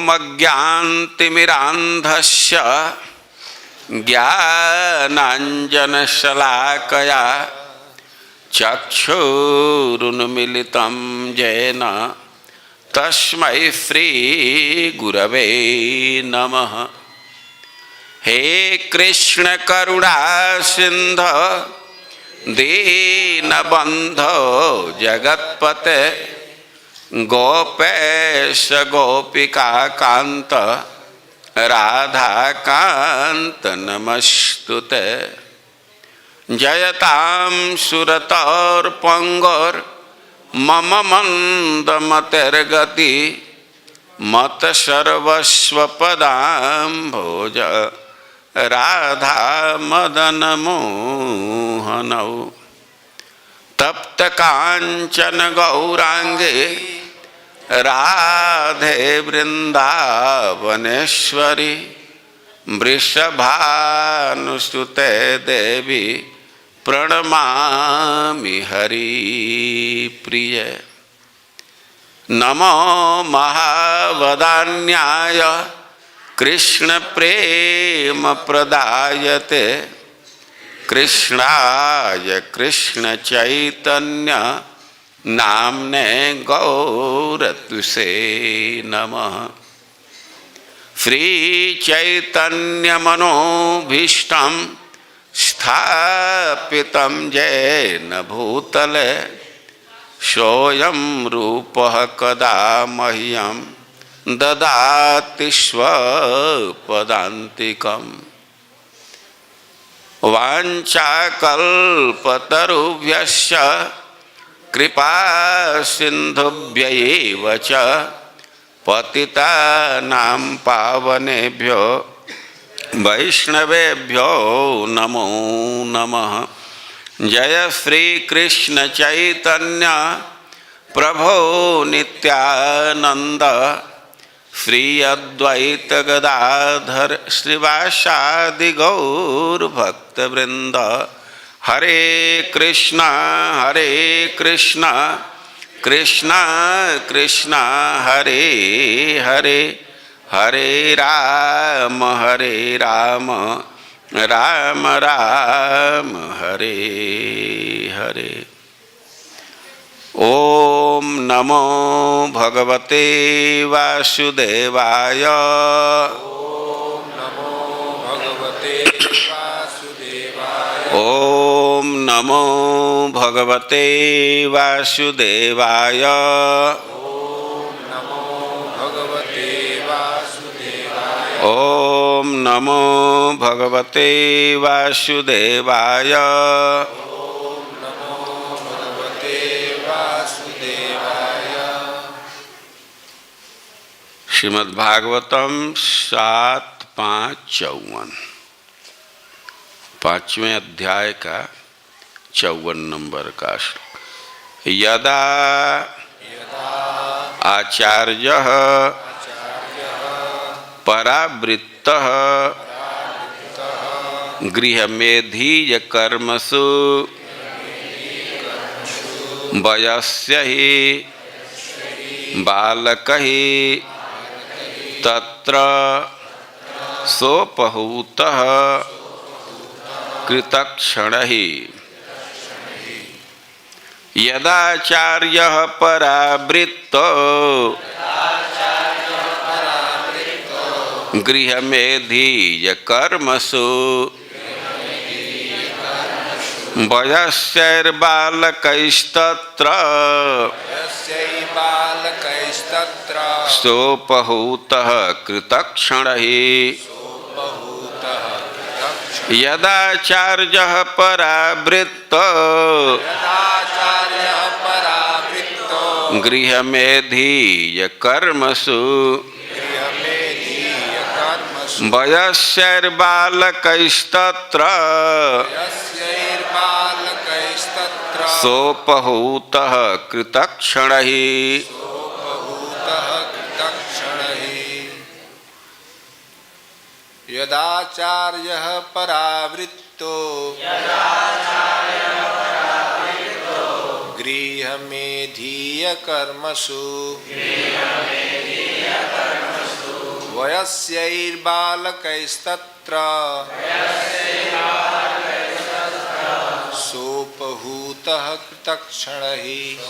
अज्ञानतिमिरान्धस्य ज्ञानाञ्जनशलाकया चक्षुरुन्मीलितं येन तस्मै श्रीगुरवे नमः। हे कृष्ण करुणा सिंधु दीनबंधो जगत्पते गोपेश गोपिका कांत राधा कांत नमस्तुते। जयतां सुरतोर्पंगोर मम मंदमतिर्गति मत सर्वस्वपदाम्भोज राधा मदन मोहनौ। तप्त कांचन गौरांगे राधे वृंदावनेश्वरी वृषभानुसुते देवी प्रणमामि हरिप्रिय। नमो महावदान्याय कृष्ण प्रेम प्रदायते कृष्णाय कृष्ण चैतन्य नामने गौरतुसे नमः। श्री चैतन्य मनोभीष्टं स्थापितं येन भूतले सोऽयं रूपः कदा मह्यं ददाति स्वपदान्तिकम्। वाञ्छाकल्पतरुभ्यश्च कृपा सिन्धुभ्यैव च पतितानां पावनेभ्यो वैष्णवेभ्यो नमो नमः। जय श्री कृष्ण चैतन्य प्रभो नित्यानंद श्री अद्वैत गदाधर श्रीवासादि गौर भक्तवृंद। हरे कृष्ण कृष्ण कृष्ण हरे हरे हरे राम राम राम हरे हरे। ओम नमो भगवते वासुदेवाय। ओम नमो भगवते वासुदेवाय। ओम नमो भगवते वासुदेवाय। ओम नमो भगवते वासुदेवाय। ओम नमो भगवते वासुदेवाय। श्रीमद्भागवतम 7-5-54 5वें अध्याय का 54 नंबर का श्लोक। यदा आचार्यः परावृत्तः गृहमेधीय कर्मसु वयस्य हि बालकः तत्र सोपहूतः कृतक्षणः। यदाचार्यः परावृत्तो गृहमेधीय कर्मसु वयस्यैर्बालकैस्तत्र सोपहूतः कृतक्षणः। यदाचार्यः परावृत्तो गृहमेधीय कर्मसु वयस्यैर्बालकैस्तत्र सोपहूतः कृतक्षणः। यदाचार्यः परावृत्तो गृहमेधीय कर्मसु वयस्यैर्बालकैस्तत्र सोपहूतः कृतक्षणैः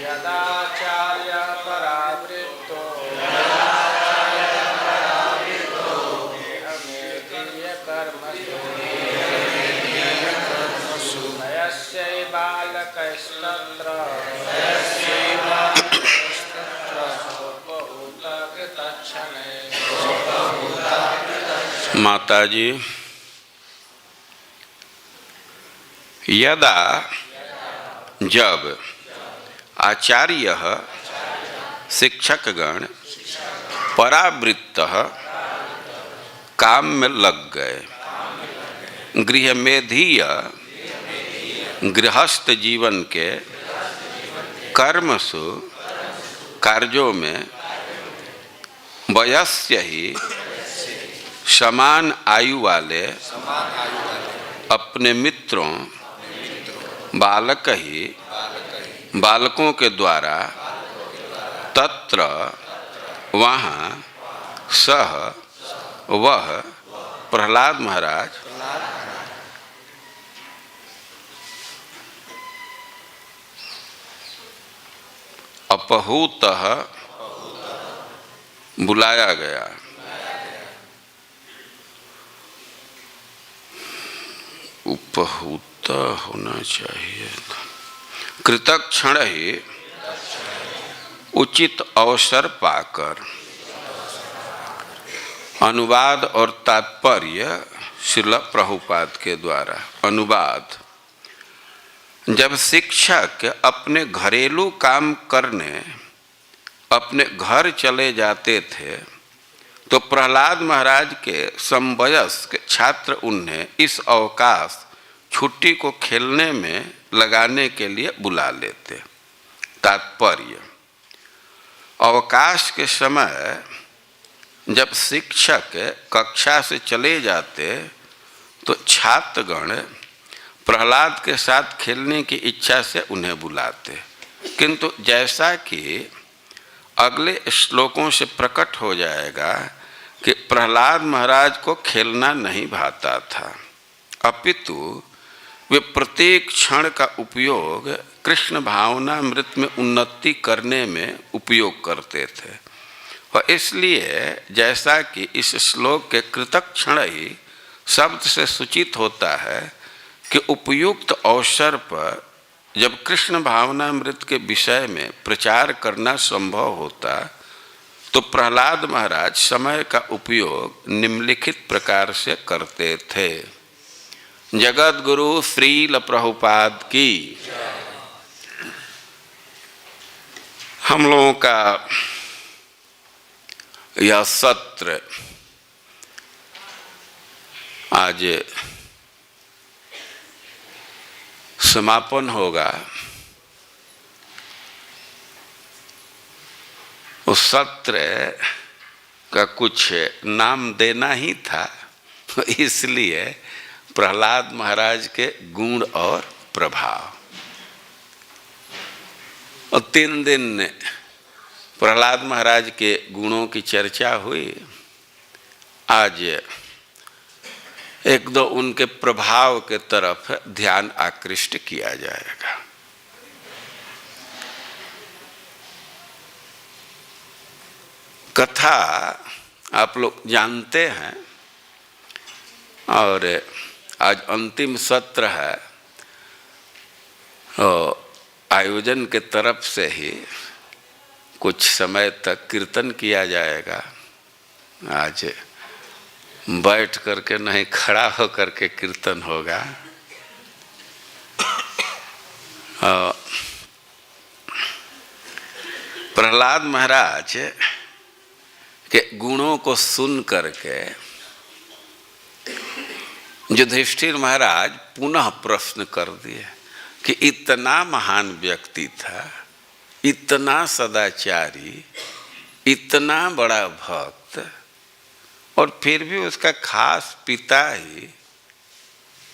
यदाचार्यः परावृत्तो कर्मसु वयस्यैर्बालकैस्तत्र माताजी, यदा जब आचार्य शिक्षकगण परावृत्तः काम में लग गए, गृहमेधीय गृहस्थ जीवन के कर्मसु कार्यों में वयस्य ही समान आयु वाले अपने मित्रों बालक ही बालकों के द्वारा तत्र वहाँ सह वह प्रहलाद महाराज अपहूतः बुलाया गया। उपहूत होना चाहिए। कृतक्षण ही उचित अवसर पाकर अनुवाद और तात्पर्य श्रील प्रभुपाद के द्वारा। अनुवाद: जब शिक्षक अपने घरेलू काम करने अपने घर चले जाते थे तो प्रहलाद महाराज के समवयस्क छात्र उन्हें इस अवकाश छुट्टी को खेलने में लगाने के लिए बुला लेते। तात्पर्य: अवकाश के समय जब शिक्षक कक्षा से चले जाते तो छात्रगण प्रहलाद के साथ खेलने की इच्छा से उन्हें बुलाते, किंतु जैसा कि अगले श्लोकों से प्रकट हो जाएगा कि प्रहलाद महाराज को खेलना नहीं भाता था, अपितु वे प्रत्येक क्षण का उपयोग कृष्ण भावनामृत में उन्नति करने में उपयोग करते थे। और इसलिए जैसा कि इस श्लोक के कृतक्षण ही शब्द से सूचित होता है कि उपयुक्त अवसर पर जब कृष्ण भावनामृत के विषय में प्रचार करना संभव होता तो प्रहलाद महाराज समय का उपयोग निम्नलिखित प्रकार से करते थे। जगत गुरु श्रील प्रभुपाद की। हम लोगों का यह सत्र आज समापन होगा। उस सत्र का कुछ नाम देना ही था, इसलिए प्रहलाद महाराज के गुण और प्रभाव। और 3 दिन प्रहलाद महाराज के गुणों की चर्चा हुई। आज 1-2 उनके प्रभाव के तरफ ध्यान आकृष्ट किया जाएगा। कथा आप लोग जानते हैं और आज अंतिम सत्र है। आयोजन के तरफ से ही कुछ समय तक कीर्तन किया जाएगा। आज बैठ करके नहीं, खड़ा हो करके कीर्तन होगा। प्रहलाद महाराज के गुणों को सुन करके युधिष्ठिर महाराज पुनः प्रश्न कर दिए कि इतना महान व्यक्ति था, इतना सदाचारी, इतना बड़ा भक्त, और फिर भी उसका खास पिता ही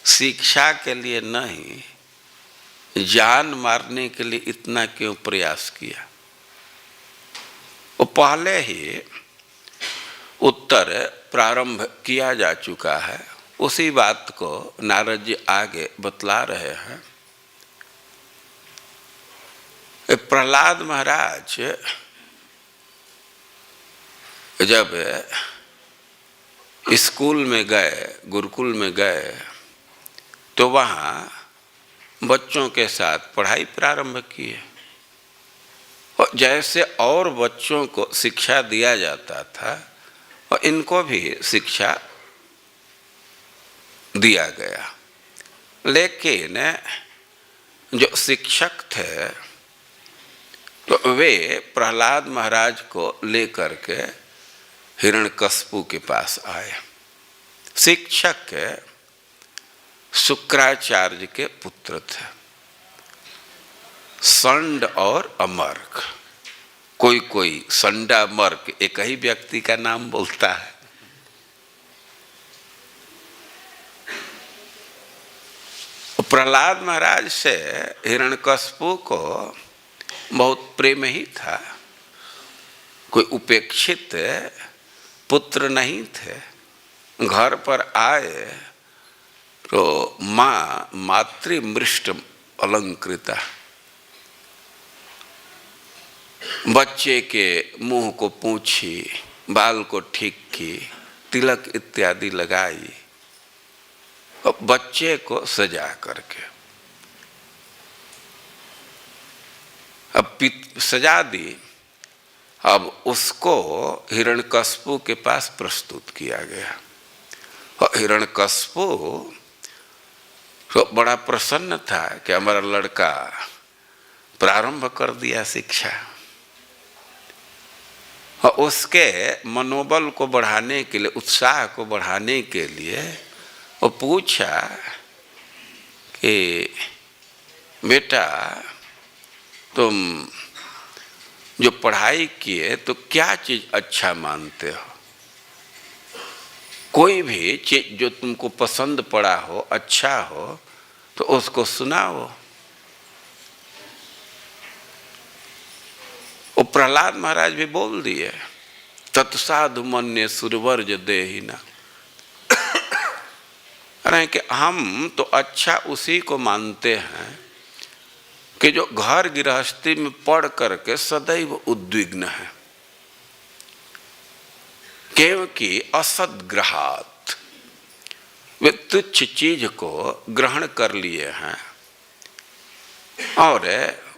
शिक्षा के लिए नहीं, जान मारने के लिए इतना क्यों प्रयास किया। वो पहले ही उत्तर प्रारंभ किया जा चुका है। उसी बात को नारद जी आगे बतला रहे हैं। प्रहलाद महाराज जब स्कूल में गए, गुरुकुल में गए, तो वहाँ बच्चों के साथ पढ़ाई प्रारंभ किए। और जैसे और बच्चों को शिक्षा दिया जाता था और इनको भी शिक्षा दिया गया। लेकिन जो शिक्षक थे तो वे प्रहलाद महाराज को लेकर के हिरण्यकश्यप के पास आए। शिक्षक शुक्राचार्य के पुत्र थे, संड और अमर्क। कोई कोई संडा मर्क एक ही व्यक्ति का नाम बोलता है। प्रहलाद महाराज से हिरण्यकश्यप को बहुत प्रेम ही था। कोई उपेक्षित पुत्र नहीं थे। घर पर आए तो माँ मातृमृष्ट अलंकृता, बच्चे के मुंह को पोंछी, बाल को ठीक की, तिलक इत्यादि लगाई और बच्चे को सजा करके अब सजा दी। अब उसको हिरण्यकश्यप के पास प्रस्तुत किया गया और हिरण्यकश्यप तो बड़ा प्रसन्न था कि हमारा लड़का प्रारंभ कर दिया शिक्षा। और उसके मनोबल को बढ़ाने के लिए, उत्साह को बढ़ाने के लिए वो पूछा कि बेटा तुम जो पढ़ाई किए तो क्या चीज अच्छा मानते हो? कोई भी चीज जो तुमको पसंद पड़ा हो, अच्छा हो, तो उसको सुनाओ। वो प्रहलाद महाराज भी बोल दिए, तत्साधु मन्ये सुरवर्ज देहिना। अरे कि हम तो अच्छा उसी को मानते हैं कि जो घर गृहस्थी में पढ़ करके सदैव उद्विग्न है, क्योंकि असद्ग्रहात् वे तुच्छ चीज को ग्रहण कर लिए हैं और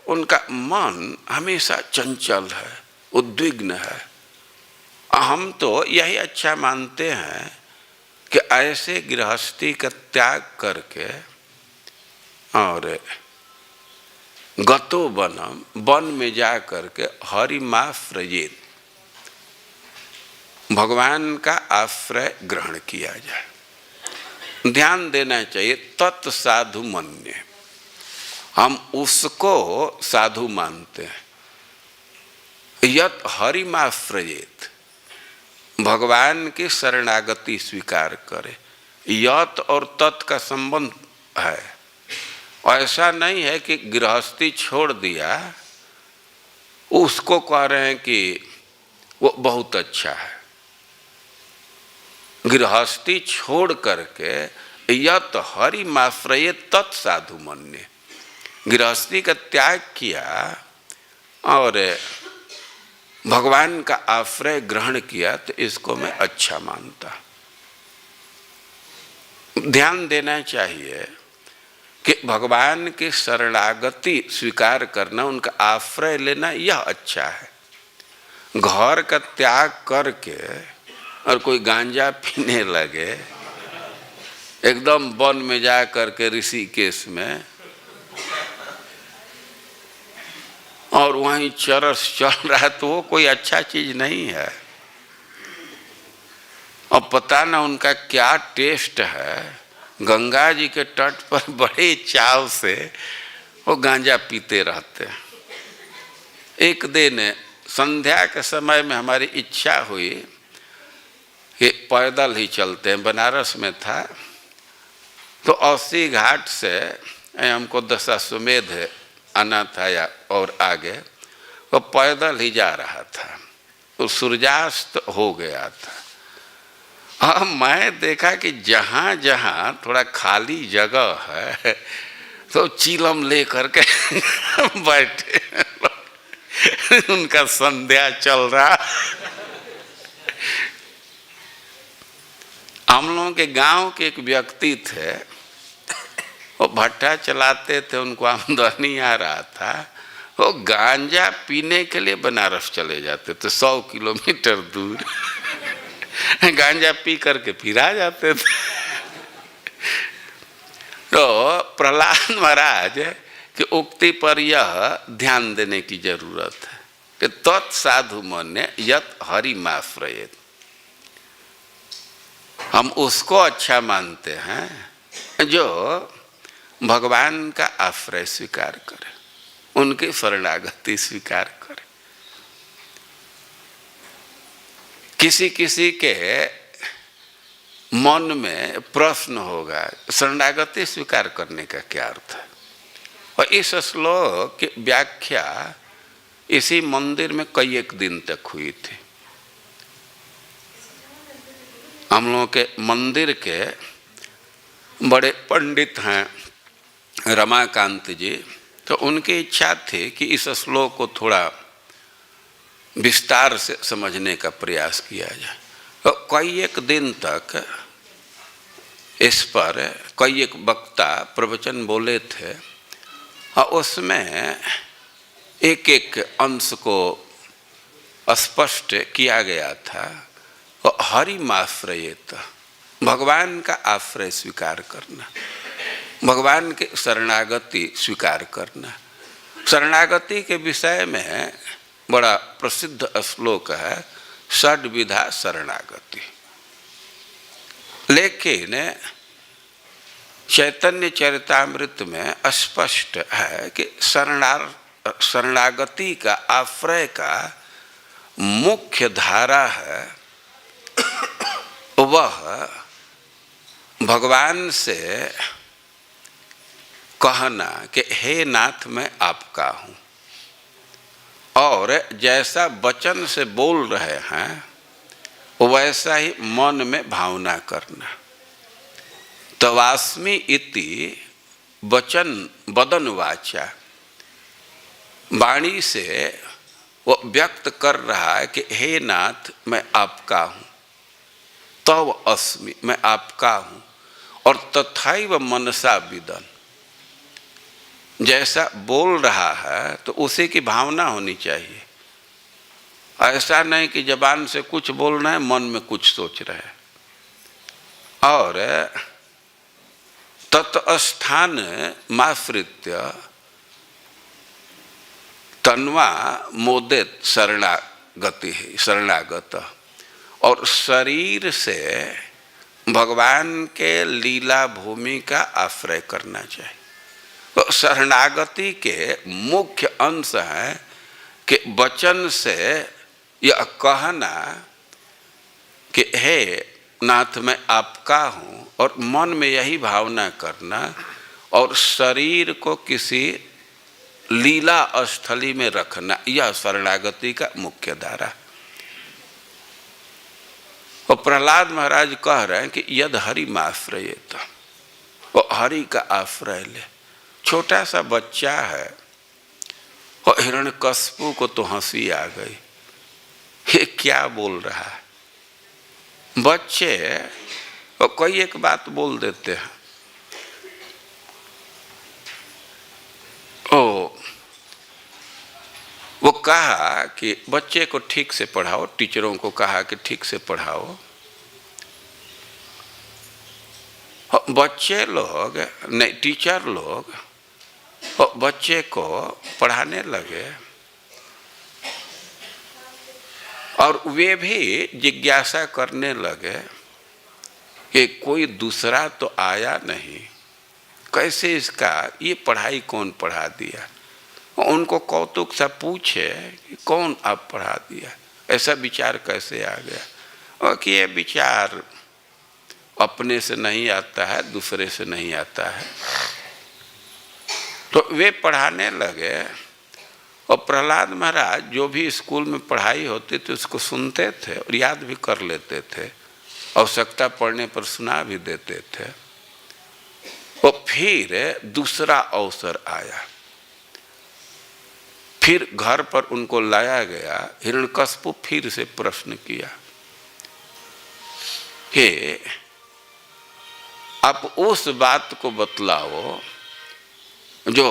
उनका मन हमेशा चंचल है, उद्विग्न है। हम तो यही अच्छा मानते हैं कि ऐसे गृहस्थी का त्याग करके और गतो वनम, वन में जा करके हरिमाश्रयेत, भगवान का आश्रय ग्रहण किया जाए। ध्यान देना चाहिए, तत्साधु मन्ये, हम उसको साधु मानते हैं। यत हरिमाश्रयेत, भगवान की शरणागति स्वीकार करे। यत और तत् का संबंध है। ऐसा नहीं है कि गृहस्थी छोड़ दिया उसको कह रहे हैं कि वो बहुत अच्छा है। गृहस्थी छोड़ करके यत हरिमाश्रये तत्साधु मन्ये, गृहस्थी का त्याग किया और भगवान का आश्रय ग्रहण किया तो इसको मैं अच्छा मानता। ध्यान देना चाहिए कि भगवान की शरणागति स्वीकार करना, उनका आश्रय लेना, यह अच्छा है। घर का त्याग करके और कोई गांजा पीने लगे, एकदम वन में जा करके ऋषिकेश में, और वहीं चरस चल रहा है, तो वो कोई अच्छा चीज नहीं है। और पता ना उनका क्या टेस्ट है। गंगा जी के तट पर बड़े चाव से वो गांजा पीते रहते हैं। एक दिन संध्या के समय में हमारी इच्छा हुई कि पैदल ही चलते हैं। बनारस में था तो 80 घाट से हमको दशाश्वमेध आना था या और आगे, वो पैदल ही जा रहा था। तो सूर्यास्त हो गया था। अब मैं देखा कि जहाँ जहाँ थोड़ा खाली जगह है तो चीलम ले करके बैठे उनका संध्या चल रहा। हम लोगों के गांव के एक व्यक्ति थे, वो भट्टा चलाते थे, उनको आमदनी आ रहा था। वो गांजा पीने के लिए बनारस चले जाते थे 100 किलोमीटर दूर गांजा पी करके फिर आ जाते थे। तो प्रहलाद महाराज की उक्ति पर यह ध्यान देने की जरूरत है कि तत्साधु मन्ये यत हरिमाश्रयेत। हम उसको अच्छा मानते हैं जो भगवान का आश्रय स्वीकार करे, उनकी शरणागति स्वीकार करे। किसी किसी के मन में प्रश्न होगा शरणागति स्वीकार करने का क्या अर्थ है। और इस श्लोक की व्याख्या इसी मंदिर में कई एक दिन तक हुई थी। हम लोगों के मंदिर के बड़े पंडित हैं रमाकांत जी, तो उनकी इच्छा थी कि इस श्लोक को थोड़ा विस्तार से समझने का प्रयास किया जाए। तो कई एक दिन तक इस पर कई एक वक्ता प्रवचन बोले थे और उसमें एक एक अंश को स्पष्ट किया गया था। और हरिमाश्रयेत, भगवान का आश्रय स्वीकार करना, भगवान के शरणागति स्वीकार करना। शरणागति के विषय में बड़ा प्रसिद्ध श्लोक है षड्विधा शरणागति। लेकिन चैतन्य चरितामृत में स्पष्ट है कि शरणागति का आश्रय का मुख्य धारा है वह भगवान से कहना कि हे नाथ मैं आपका हूँ, और जैसा वचन से बोल रहे हैं वैसा ही मन में भावना करना। तवास्मि इति वचन वदन वाचा, वाणी से वो व्यक्त कर रहा है कि हे नाथ मैं आपका हूँ। तव अस्मि, मैं आपका हूँ। और तथैव मनसा विदन, जैसा बोल रहा है तो उसी की भावना होनी चाहिए। ऐसा नहीं कि जबान से कुछ बोल रहे हैं मन में कुछ सोच रहे हैं। और तत्स्थान माश्रित्य तन्वा मोदित शरणागति है, शरणागत। और शरीर से भगवान के लीला भूमि का आश्रय करना चाहिए। तो शरणागति के मुख्य अंश है कि वचन से यह कहना कि हे नाथ मैं आपका हूँ, और मन में यही भावना करना, और शरीर को किसी लीला स्थली में रखना, यह शरणागति का मुख्य धारा। और प्रहलाद महाराज कह रहे हैं कि यद हरिमाश्रयेत, वो हरि का आश्रय ले। छोटा सा बच्चा है और हिरण्यकश्यप को तो हंसी आ गई, ये क्या बोल रहा है। बच्चे वो कोई एक बात बोल देते हैं। वो कहा कि बच्चे को ठीक से पढ़ाओ, टीचरों को कहा कि ठीक से पढ़ाओ। बच्चे लोग नहीं, टीचर लोग बच्चे को पढ़ाने लगे और वे भी जिज्ञासा करने लगे कि कोई दूसरा तो आया नहीं, कैसे इसका ये पढ़ाई कौन पढ़ा दिया। उनको कौतुक सा पूछे कि कौन आप पढ़ा दिया, ऐसा विचार कैसे आ गया। और कि ये विचार अपने से नहीं आता है, दूसरे से नहीं आता है। तो वे पढ़ाने लगे और प्रहलाद महाराज जो भी स्कूल में पढ़ाई होती थी उसको सुनते थे और याद भी कर लेते थे, आवश्यकता पड़ने पर सुना भी देते थे। और फिर दूसरा अवसर आया, फिर घर पर उनको लाया गया। हिरण्यकश्यप फिर से प्रश्न किया कि आप उस बात को बतलाओ जो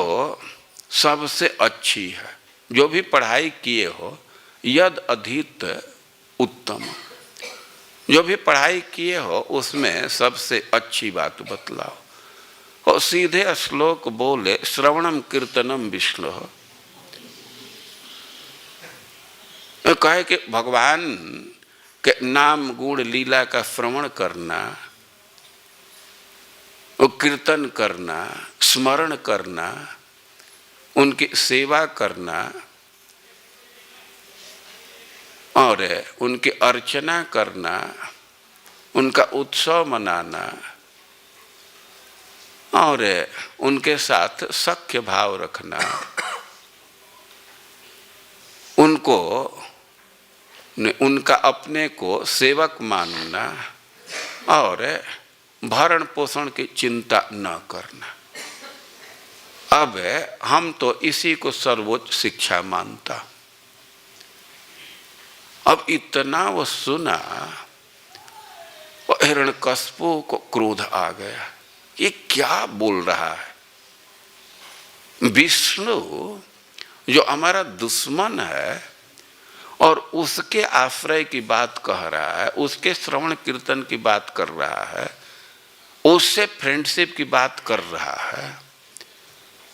सबसे अच्छी है, जो भी पढ़ाई किए हो, यद अधीत उत्तम, जो भी पढ़ाई किए हो उसमें सबसे अच्छी बात बतलाओ। और सीधे श्लोक बोले, श्रवणम कीर्तनम विष्णु। कहे कि भगवान के नाम गुण लीला का श्रवण करना, वो कीर्तन करना, स्मरण करना, उनकी सेवा करना और उनकी अर्चना करना, उनका उत्सव मनाना और उनके साथ सख्य भाव रखना, उनका अपने को सेवक मानना और भरण पोषण की चिंता न करना। अब हम तो इसी को सर्वोच्च शिक्षा मानता। अब इतना वो सुना, हिरण्यकश्यप को क्रोध आ गया, ये क्या बोल रहा है? विष्णु जो हमारा दुश्मन है और उसके आश्रय की बात कह रहा है, उसके श्रवण कीर्तन की बात कर रहा है, उससे फ्रेंडशिप की बात कर रहा है,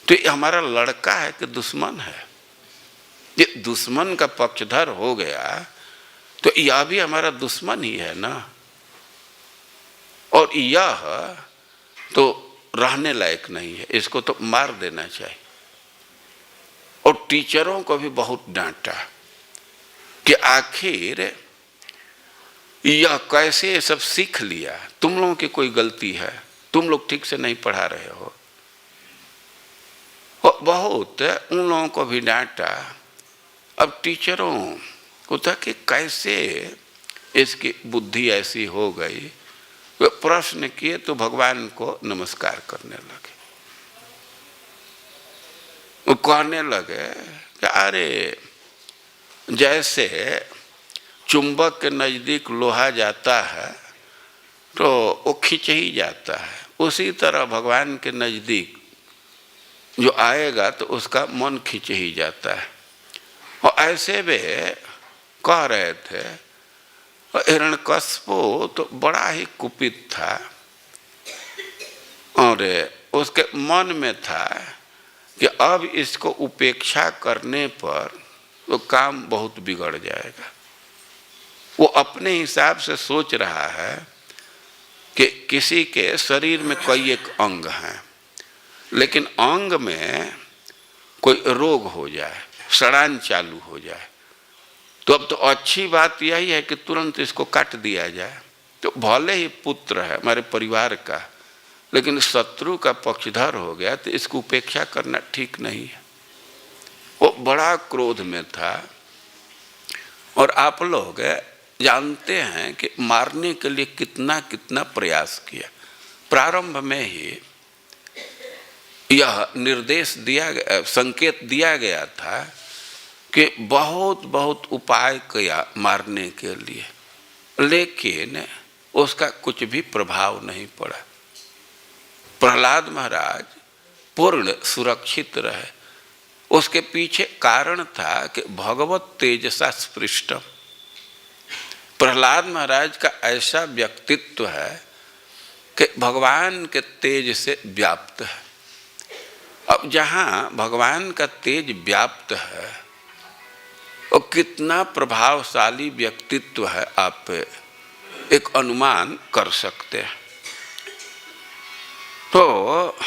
तो ये हमारा लड़का है कि दुश्मन है? ये दुश्मन का पक्षधर हो गया तो यह भी हमारा दुश्मन ही है ना। और यह तो रहने लायक नहीं है, इसको तो मार देना चाहिए। और टीचरों को भी बहुत डांटा कि आखिर यह कैसे सब सीख लिया, तुम लोगों की कोई गलती है, तुम लोग ठीक से नहीं पढ़ा रहे हो। और बहुत उन लोगों को भी डांटा। अब टीचरों को था कि कैसे इसकी बुद्धि ऐसी हो गई। वे प्रश्न किए तो भगवान को नमस्कार करने लगे। वो कहने लगे कि अरे जैसे चुंबक के नज़दीक लोहा जाता है तो वो खींच ही जाता है, उसी तरह भगवान के नज़दीक जो आएगा तो उसका मन खींच ही जाता है। और ऐसे वे कह रहे थे। और हिरण्यकश्यप तो बड़ा ही कुपित था और उसके मन में था कि अब इसको उपेक्षा करने पर तो काम बहुत बिगड़ जाएगा। वो अपने हिसाब से सोच रहा है कि किसी के शरीर में कई एक अंग हैं, लेकिन अंग में कोई रोग हो जाए, सड़ान चालू हो जाए, तो अब तो अच्छी बात यही है कि तुरंत इसको काट दिया जाए। तो भले ही पुत्र है हमारे परिवार का, लेकिन शत्रु का पक्षधर हो गया तो इसको उपेक्षा करना ठीक नहीं है। वो बड़ा क्रोध में था। और आप लोग जानते हैं कि मारने के लिए कितना कितना प्रयास किया। प्रारंभ में ही यह निर्देश दिया गया, संकेत दिया गया था कि बहुत बहुत उपाय किया मारने के लिए, लेकिन उसका कुछ भी प्रभाव नहीं पड़ा। प्रहलाद महाराज पूर्ण सुरक्षित रहे। उसके पीछे कारण था कि भगवत तेजसा स्पृष्टम। प्रहलाद महाराज का ऐसा व्यक्तित्व है कि भगवान के तेज से व्याप्त है। अब जहाँ भगवान का तेज व्याप्त है वो कितना प्रभावशाली व्यक्तित्व है, आप एक अनुमान कर सकते हैं। तो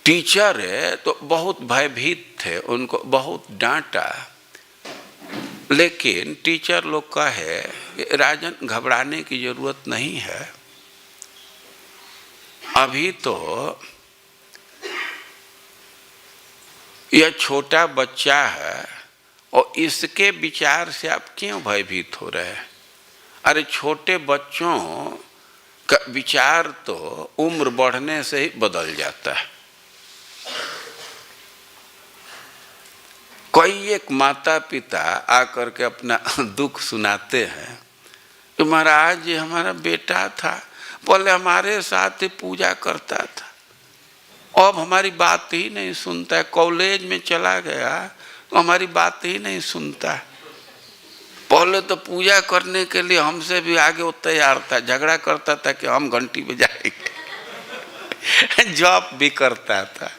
टीचर है तो बहुत भयभीत थे, उनको बहुत डांटा, लेकिन टीचर लोग का है राजन घबराने की जरूरत नहीं है, अभी तो यह छोटा बच्चा है और इसके विचार से आप क्यों भयभीत हो रहे हैं? अरे छोटे बच्चों का विचार तो उम्र बढ़ने से ही बदल जाता है। कोई एक माता पिता आकर के अपना दुख सुनाते हैं कि महाराज ये हमारा बेटा था, पहले हमारे साथ ही पूजा करता था, अब हमारी बात ही नहीं सुनता है, कॉलेज में चला गया तो हमारी बात ही नहीं सुनता है। पहले तो पूजा करने के लिए हमसे भी आगे वो तैयार था, झगड़ा करता था कि हम घंटी बजाएंगे जॉब भी करता था।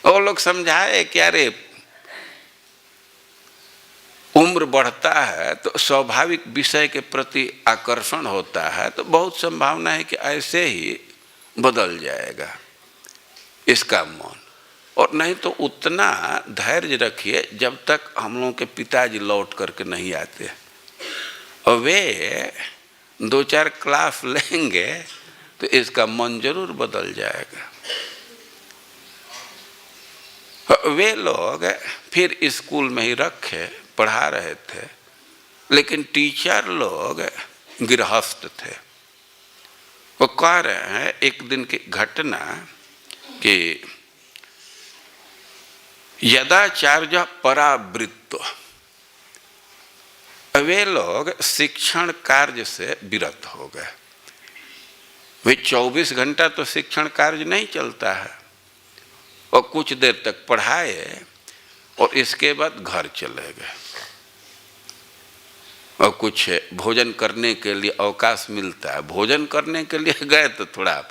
वो लोग समझाए कि अरे उम्र बढ़ता है तो स्वाभाविक विषय के प्रति आकर्षण होता है, तो बहुत संभावना है कि ऐसे ही बदल जाएगा इसका मन। और नहीं तो उतना धैर्य रखिए जब तक हम लोगों के पिताजी लौट करके नहीं आते, और वे 2-4 क्लास लेंगे तो इसका मन जरूर बदल जाएगा। वे लोग फिर स्कूल में ही रखे, पढ़ा रहे थे, लेकिन टीचर लोग गृहस्थ थे। वो कह रहे हैं एक दिन की घटना कि यदाचार्य परावृत्तो, वे लोग शिक्षण कार्य से विरत हो गए। वे 24 घंटा तो शिक्षण कार्य नहीं चलता है, और कुछ देर तक पढ़ाए और इसके बाद घर चले गए, और कुछ भोजन करने के लिए अवकाश मिलता है, भोजन करने के लिए गए तो थोड़ा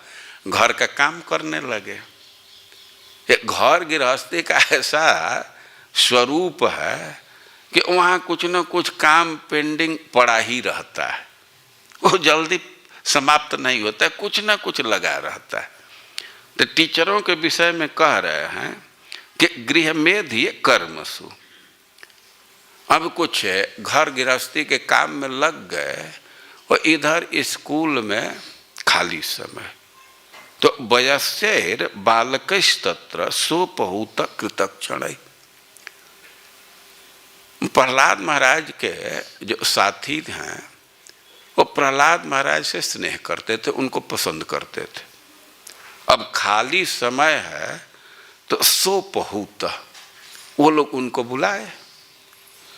घर का काम करने लगे। घर गृहस्थी का ऐसा स्वरूप है कि वहाँ कुछ न कुछ काम पेंडिंग पड़ा ही रहता है, वो जल्दी समाप्त नहीं होता है, कुछ न कुछ लगा रहता है। तो टीचरों के विषय में कह रहे हैं कि गृह में धिये कर्मसु, अब कुछ घर गृहस्थी के काम में लग गए और इधर स्कूल में खाली समय, तो वयस्यैर बालकस्तत्र सोपहूत कृतक्षण। प्रहलाद महाराज के जो साथी हैं वो प्रहलाद महाराज से स्नेह करते थे, उनको पसंद करते थे। अब खाली समय है तो सोपहूत, वो लोग उनको बुलाए,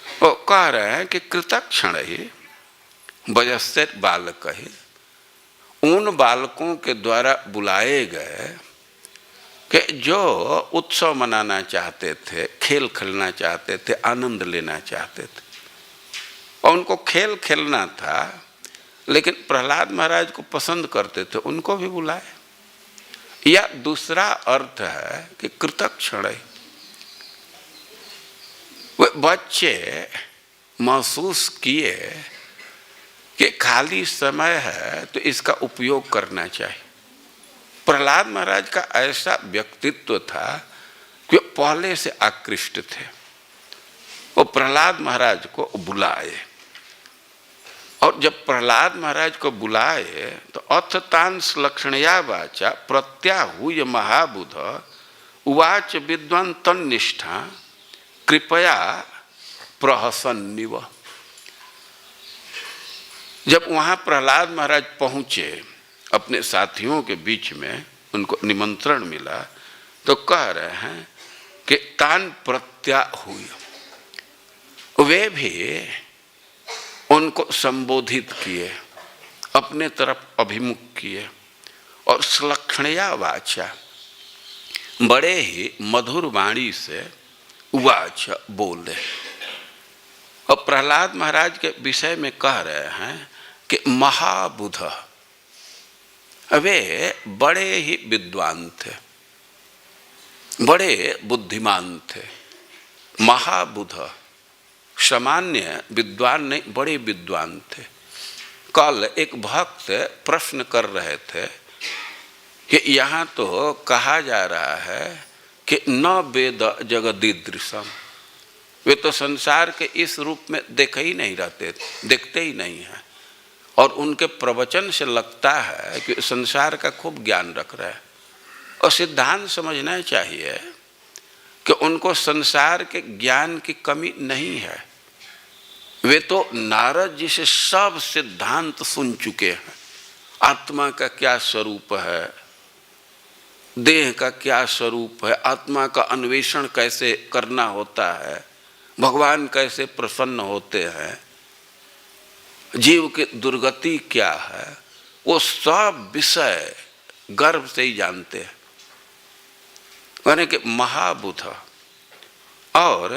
वो कह रहे हैं कि कृतक्षण ही वयस्यैर बालक ही, उन बालकों के द्वारा बुलाए गए कि जो उत्सव मनाना चाहते थे, खेल खेलना चाहते थे, आनंद लेना चाहते थे, और उनको खेल खेलना था, लेकिन प्रहलाद महाराज को पसंद करते थे, उनको भी बुलाए। या दूसरा अर्थ है कि कृतक्षण, वे बच्चे महसूस किए कि खाली समय है तो इसका उपयोग करना चाहिए। प्रहलाद महाराज का ऐसा व्यक्तित्व था कि पहले से आकृष्ट थे। वो प्रहलाद महाराज को बुलाए, और जब प्रहलाद महाराज को बुलाए तो अथतांस लक्षणया वाचा प्रत्याहूय महाबुध उवाच विद्वान तन्निष्ठा कृपया प्रहसन्निव। जब वहाँ प्रहलाद महाराज पहुँचे अपने साथियों के बीच में, उनको निमंत्रण मिला, तो कह रहे हैं कि तान प्रत्याहूय, वे भी उनको संबोधित किए, अपने तरफ अभिमुख किए, और श्लक्षणया वाचा, बड़े ही मधुर वाणी से उवाच बोले। और प्रहलाद महाराज के विषय में कह रहे हैं कि महाबुध, वे बड़े ही विद्वान थे, बड़े बुद्धिमान थे। महाबुध, सामान्य विद्वान नहीं, बड़े विद्वान थे। कल एक भक्त प्रश्न कर रहे थे कि यहाँ तो कहा जा रहा है कि न वेद जगदीदृशम, वे तो संसार के इस रूप में देखे ही नहीं रहते, देखते ही नहीं हैं, और उनके प्रवचन से लगता है कि संसार का खूब ज्ञान रख रहे हैं। और सिद्धांत समझना चाहिए कि उनको संसार के ज्ञान की कमी नहीं है। वे तो नारद जी से सब सिद्धांत सुन चुके हैं। आत्मा का क्या स्वरूप है, देह का क्या स्वरूप है, आत्मा का अन्वेषण कैसे करना होता है, भगवान कैसे प्रसन्न होते हैं, जीव की दुर्गति क्या है, वो सब विषय गर्भ से ही जानते हैं। यानी कि महाबुध। और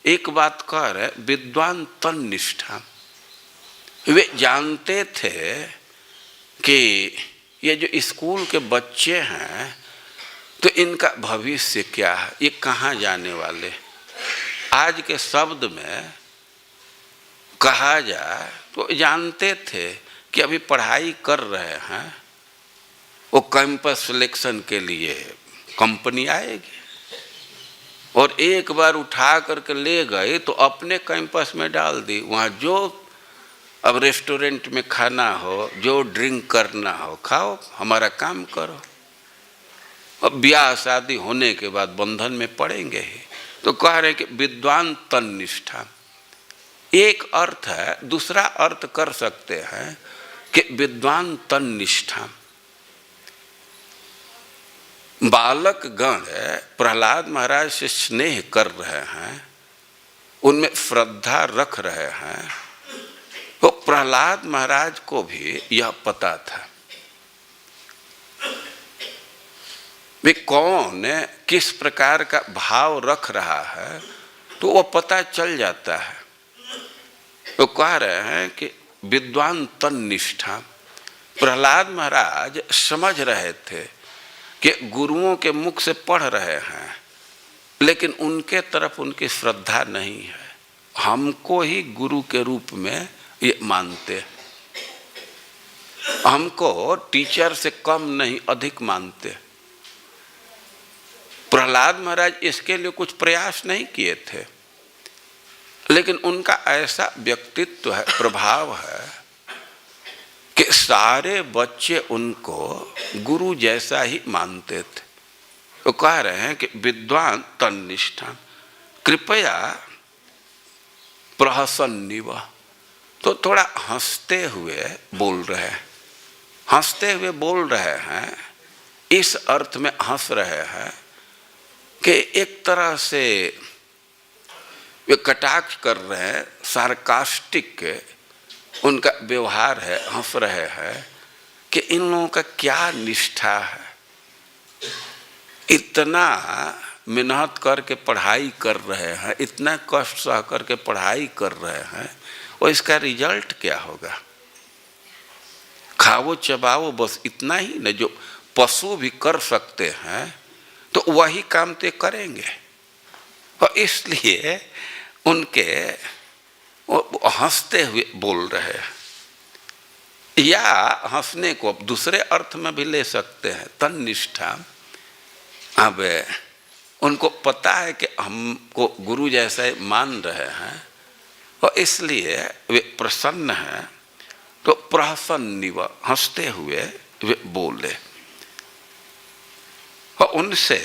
एक बात कह रहे, विद्वान तन्निष्ठा। वे जानते थे कि ये जो स्कूल के बच्चे हैं तो इनका भविष्य क्या है, ये कहाँ जाने वाले। आज के शब्द में कहा जाए तो जानते थे कि अभी पढ़ाई कर रहे हैं, वो कैंपस सिलेक्शन के लिए कंपनी आएगी और एक बार उठा करके ले गए तो अपने कैंपस में डाल दी। वहाँ जो अब रेस्टोरेंट में खाना हो, जो ड्रिंक करना हो खाओ, हमारा काम करो। अब ब्याह शादी होने के बाद बंधन में पड़ेंगे ही। तो कह रहे कि विद्वान तन्निष्ठा एक अर्थ है। दूसरा अर्थ कर सकते हैं कि विद्वान तन्निष्ठा। बालक गण प्रहलाद महाराज से स्नेह कर रहे हैं, उनमें श्रद्धा रख रहे हैं। तो प्रहलाद महाराज को भी यह पता था वे कौन किस प्रकार का भाव रख रहा है, तो वो पता चल जाता है। तो कह रहे हैं कि विद्वान तन्निष्ठा। प्रहलाद महाराज समझ रहे थे कि गुरुओं के मुख से पढ़ रहे हैं, लेकिन उनके तरफ उनकी श्रद्धा नहीं है। हमको ही गुरु के रूप में ये मानते, हमको टीचर से कम नहीं अधिक मानते। प्रहलाद महाराज इसके लिए कुछ प्रयास नहीं किए थे, लेकिन उनका ऐसा व्यक्तित्व है, प्रभाव है कि सारे बच्चे उनको गुरु जैसा ही मानते थे। तो कह रहे हैं कि विद्वान तन्निष्ठा कृपया प्रहसन्निव। तो थोड़ा हंसते हुए बोल रहे हैं। हंसते हुए बोल रहे हैं इस अर्थ में हंस रहे हैं कि एक तरह से वे कटाक्ष कर रहे हैं, सार्कास्टिक उनका व्यवहार है। हंस रहे हैं कि इन लोगों का क्या निष्ठा है, इतना मेहनत करके पढ़ाई कर रहे हैं, इतना कष्ट सह करके पढ़ाई कर रहे हैं, और इसका रिजल्ट क्या होगा। खाओ चबाओ बस इतना ही न, जो पशु भी कर सकते हैं तो वही काम ते करेंगे। और इसलिए उनके हंसते हुए बोल रहे हैं, या हंसने को दूसरे अर्थ में भी ले सकते हैं, तन्निष्ठा। अब उनको पता है कि हमको गुरु जैसे मान रहे हैं और इसलिए वे प्रसन्न हैं, तो प्रहसन्निव हंसते हुए वे बोले। और उनसे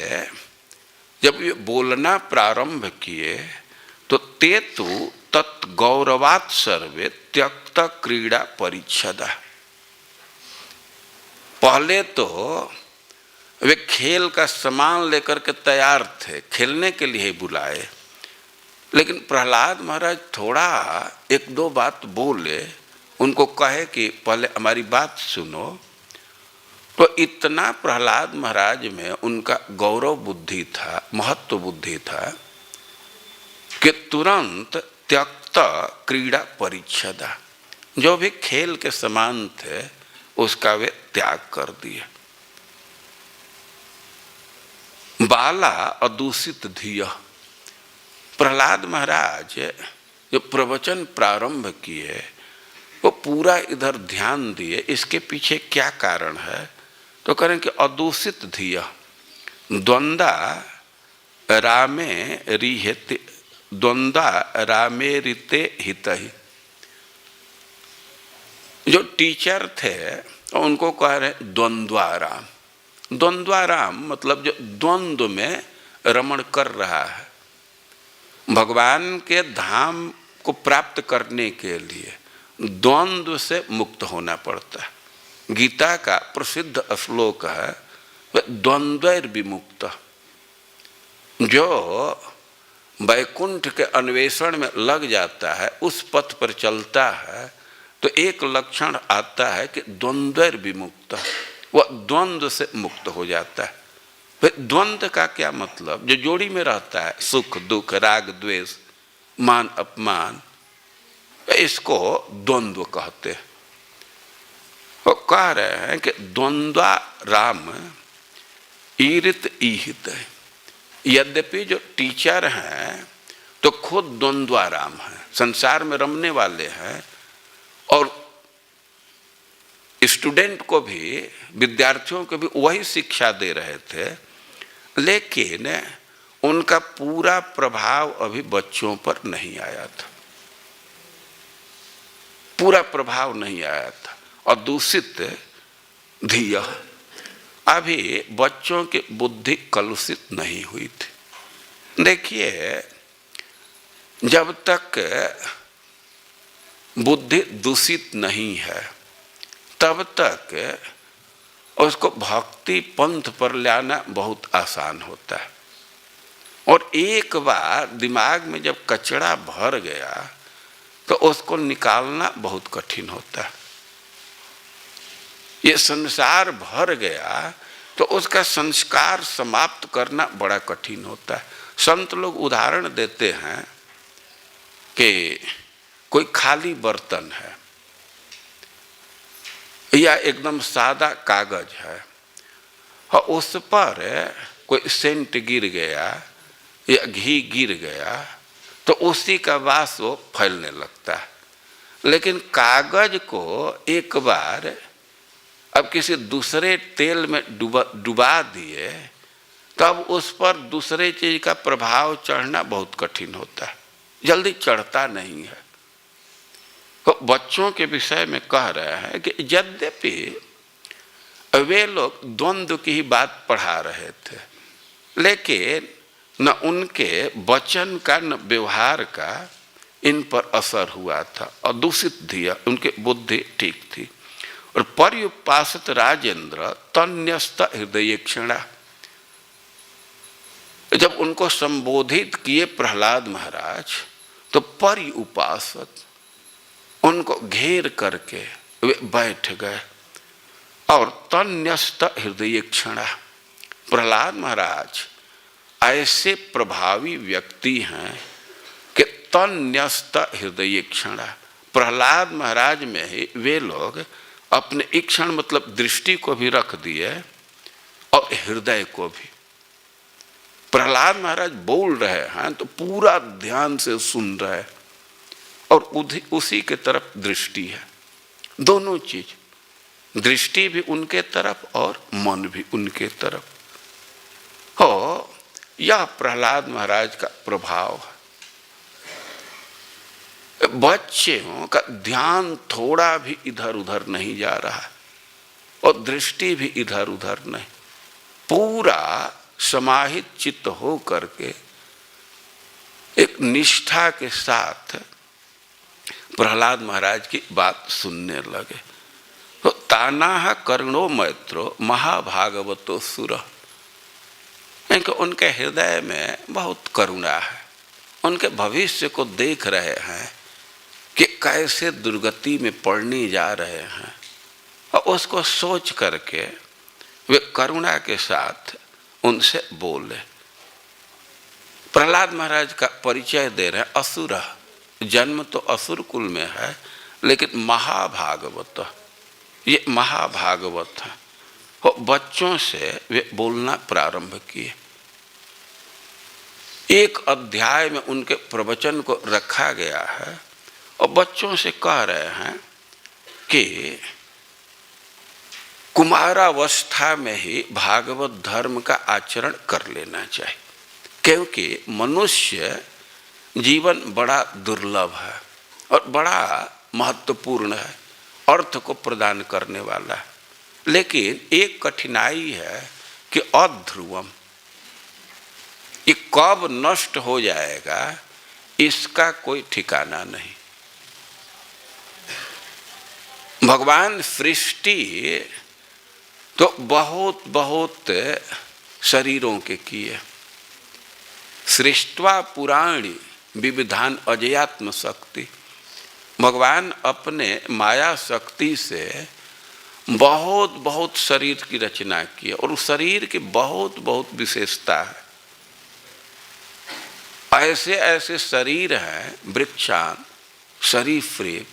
जब ये बोलना प्रारंभ किए तो ते तु तत्गौरवात् सर्वे त्यक्त क्रीड़ा परिच्छदा। पहले तो वे खेल का सामान लेकर के तैयार थे, खेलने के लिए ही बुलाए, लेकिन प्रहलाद महाराज थोड़ा एक दो बात बोले, उनको कहे कि पहले हमारी बात सुनो। तो इतना प्रहलाद महाराज में उनका गौरव बुद्धि था, महत्व बुद्धि था कि तुरंत त्यक्त क्रीड़ा परिच्छदा, जो भी खेल के समान थे उसका वे त्याग कर दिए। बाला अदूषित धिय। प्रहलाद महाराज जो प्रवचन प्रारंभ किए वो पूरा इधर ध्यान दिए, इसके पीछे क्या कारण है। तो करें कि अदूषित धिय द्वंद्वा रामे रिहिते, द्वंद्वा रामे रिते हितहि। जो टीचर थे उनको कह रहे द्वंद्वाराम। द्वंद्वाराम मतलब जो द्वंद्व में रमण कर रहा है। भगवान के धाम को प्राप्त करने के लिए द्वंद्व से मुक्त होना पड़ता है। गीता का प्रसिद्ध श्लोक है द्वंद्वैर विमुक्त। जो वैकुंठ के अन्वेषण में लग जाता है, उस पथ पर चलता है, तो एक लक्षण आता है कि द्वंद्वैर विमुक्त, वह द्वंद्व से मुक्त हो जाता है। फिर द्वंद्व का क्या मतलब? जो जोड़ी में रहता है, सुख दुख, राग द्वेष, मान अपमान, इसको द्वंद्व कहते हैं। वो कह रहे हैं कि द्वंद्वा राम ईरित ईहित है। यद्यपि जो टीचर हैं तो खुद द्वंद्वाराम हैं, संसार में रमने वाले हैं, और स्टूडेंट को भी, विद्यार्थियों को भी वही शिक्षा दे रहे थे, लेकिन उनका पूरा प्रभाव अभी बच्चों पर नहीं आया था, पूरा प्रभाव नहीं आया था। और दूषित धिया, अभी बच्चों की बुद्धि कलुषित नहीं हुई थी। देखिए, जब तक बुद्धि दूषित नहीं है तब तक उसको भक्ति पंथ पर लाना बहुत आसान होता है, और एक बार दिमाग में जब कचरा भर गया तो उसको निकालना बहुत कठिन होता है। ये संसार भर गया तो उसका संस्कार समाप्त करना बड़ा कठिन होता है। संत लोग उदाहरण देते हैं कि कोई खाली बर्तन है या एकदम सादा कागज है, और उस पर कोई सेंट गिर गया या घी गिर गया तो उसी का वास वो फैलने लगता है। लेकिन कागज को एक बार अब किसी दूसरे तेल में डुबा दिए तब उस पर दूसरे चीज का प्रभाव चढ़ना बहुत कठिन होता है, जल्दी चढ़ता नहीं है। तो बच्चों के विषय में कह रहे हैं कि यद्यपि वे लोग द्वंद्व की ही बात पढ़ा रहे थे, लेकिन न उनके वचन का न व्यवहार का इन पर असर हुआ था, और दूषित धिया, उनकी बुद्धि ठीक थी। और पर्युपासत राजेंद्र तन्यस्त हृदय क्षणा, जब उनको संबोधित किए प्रहलाद महाराज तो पर्युपासत, उनको घेर करके वे बैठ गए। और तन्यस्त हृदय क्षणा, प्रहलाद महाराज ऐसे प्रभावी व्यक्ति हैं कि तन्यस्त हृदय क्षणा, प्रहलाद महाराज में ही वे लोग अपने ईक्षण मतलब दृष्टि को भी रख दिए और हृदय को भी। प्रहलाद महाराज बोल रहे हैं तो पूरा ध्यान से सुन रहे हैं, और उसी के तरफ दृष्टि है। दोनों चीज, दृष्टि भी उनके तरफ और मन भी उनके तरफ हो। यह प्रहलाद महाराज का प्रभाव है। बच्चों का ध्यान थोड़ा भी इधर उधर नहीं जा रहा, और दृष्टि भी इधर उधर नहीं, पूरा समाहित चित्त हो करके एक निष्ठा के साथ प्रहलाद महाराज की बात सुनने लगे। तो तानाह कर्णो मैत्रो महाभागवतो सुर, क्योंकि उनके हृदय में बहुत करुणा है, उनके भविष्य को देख रहे हैं कि कैसे दुर्गति में पड़ने जा रहे हैं, और उसको सोच करके वे करुणा के साथ उनसे बोले। प्रहलाद महाराज का परिचय दे रहे हैं। असुर, जन्म तो असुर कुल में है, लेकिन महाभागवत, ये महाभागवत है। वो बच्चों से वे बोलना प्रारंभ किए। एक अध्याय में उनके प्रवचन को रखा गया है, और बच्चों से कह रहे हैं कि कुमारावस्था में ही भागवत धर्म का आचरण कर लेना चाहिए, क्योंकि मनुष्य जीवन बड़ा दुर्लभ है और बड़ा महत्वपूर्ण है, अर्थ को प्रदान करने वाला है। लेकिन एक कठिनाई है कि अध्रुवम, ये कब नष्ट हो जाएगा इसका कोई ठिकाना नहीं। भगवान सृष्टि तो बहुत बहुत शरीरों के किए। सृष्टवा पुराणी विविधान अजयात्म शक्ति। भगवान अपने माया शक्ति से बहुत बहुत शरीर की रचना की और उस शरीर की बहुत बहुत विशेषता है। ऐसे ऐसे शरीर हैं वृक्षान सरीसृप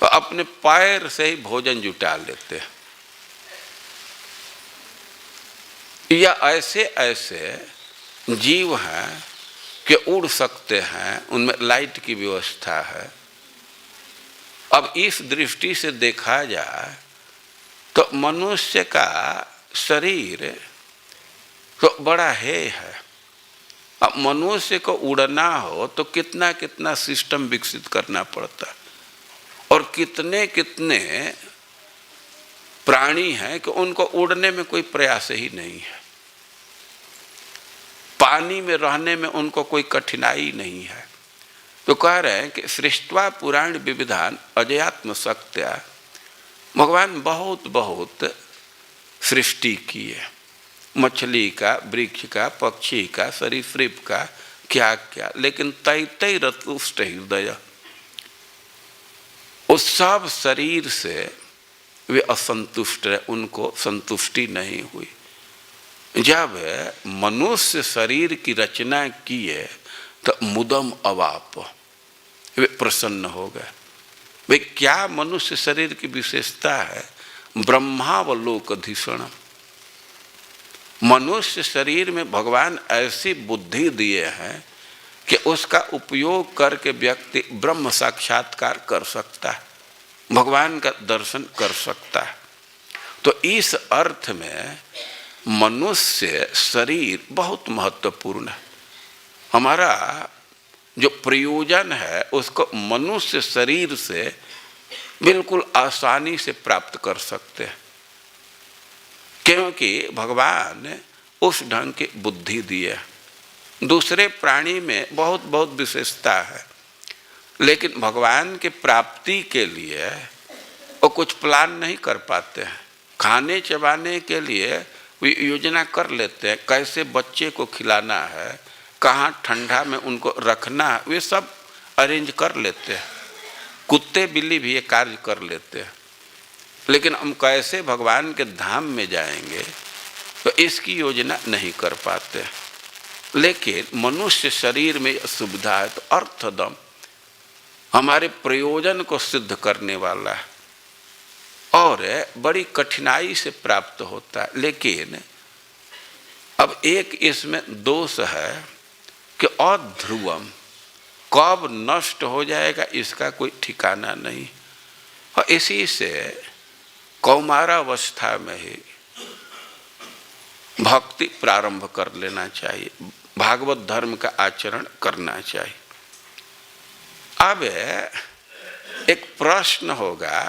अपने पैर से ही भोजन जुटा लेते हैं, या ऐसे ऐसे जीव हैं कि उड़ सकते हैं, उनमें लाइट की व्यवस्था है। अब इस दृष्टि से देखा जाए तो मनुष्य का शरीर तो बड़ा है। अब मनुष्य को उड़ना हो तो कितना कितना सिस्टम विकसित करना पड़ता है, और कितने कितने प्राणी हैं कि उनको उड़ने में कोई प्रयास ही नहीं है। पानी में रहने में उनको कोई कठिनाई नहीं है। तो कह रहे हैं कि सृष्टवा पुराण विविधान अजयात्म शक्त्या। भगवान बहुत बहुत सृष्टि की है, मछली का, वृक्ष का, पक्षी का, सरीसृप का, क्या क्या, लेकिन तैतै रतुष्ट हृदय, उस सब शरीर से वे असंतुष्ट रहे, उनको संतुष्टि नहीं हुई। जब मनुष्य शरीर की रचना की है तो मुदम अवाप, वे प्रसन्न हो गए। वे क्या मनुष्य शरीर की विशेषता है? ब्रह्मावलोकधीषण। मनुष्य शरीर में भगवान ऐसी बुद्धि दिए हैं कि उसका उपयोग करके व्यक्ति ब्रह्म साक्षात्कार कर सकता है, भगवान का दर्शन कर सकता है। तो इस अर्थ में मनुष्य शरीर बहुत महत्वपूर्ण है। हमारा जो प्रयोजन है उसको मनुष्य शरीर से बिल्कुल आसानी से प्राप्त कर सकते हैं, क्योंकि भगवान उस ढंग की बुद्धि दी है। दूसरे प्राणी में बहुत बहुत विशेषता है, लेकिन भगवान के प्राप्ति के लिए वो कुछ प्लान नहीं कर पाते हैं। खाने चबाने के लिए वे योजना कर लेते हैं, कैसे बच्चे को खिलाना है, कहाँ ठंडा में उनको रखना है, वे सब अरेंज कर लेते हैं। कुत्ते बिल्ली भी ये कार्य कर लेते हैं। लेकिन हम कैसे भगवान के धाम में जाएंगे तो इसकी योजना नहीं कर पाते। लेकिन मनुष्य शरीर में सुविधा है तो अर्थदम हमारे प्रयोजन को सिद्ध करने वाला है और बड़ी कठिनाई से प्राप्त होता है। लेकिन अब एक इसमें दोष है कि अध्रुवम, कब नष्ट हो जाएगा इसका कोई ठिकाना नहीं। और इसी से कौमारावस्था में ही भक्ति प्रारंभ कर लेना चाहिए, भागवत धर्म का आचरण करना चाहिए। अब एक प्रश्न होगा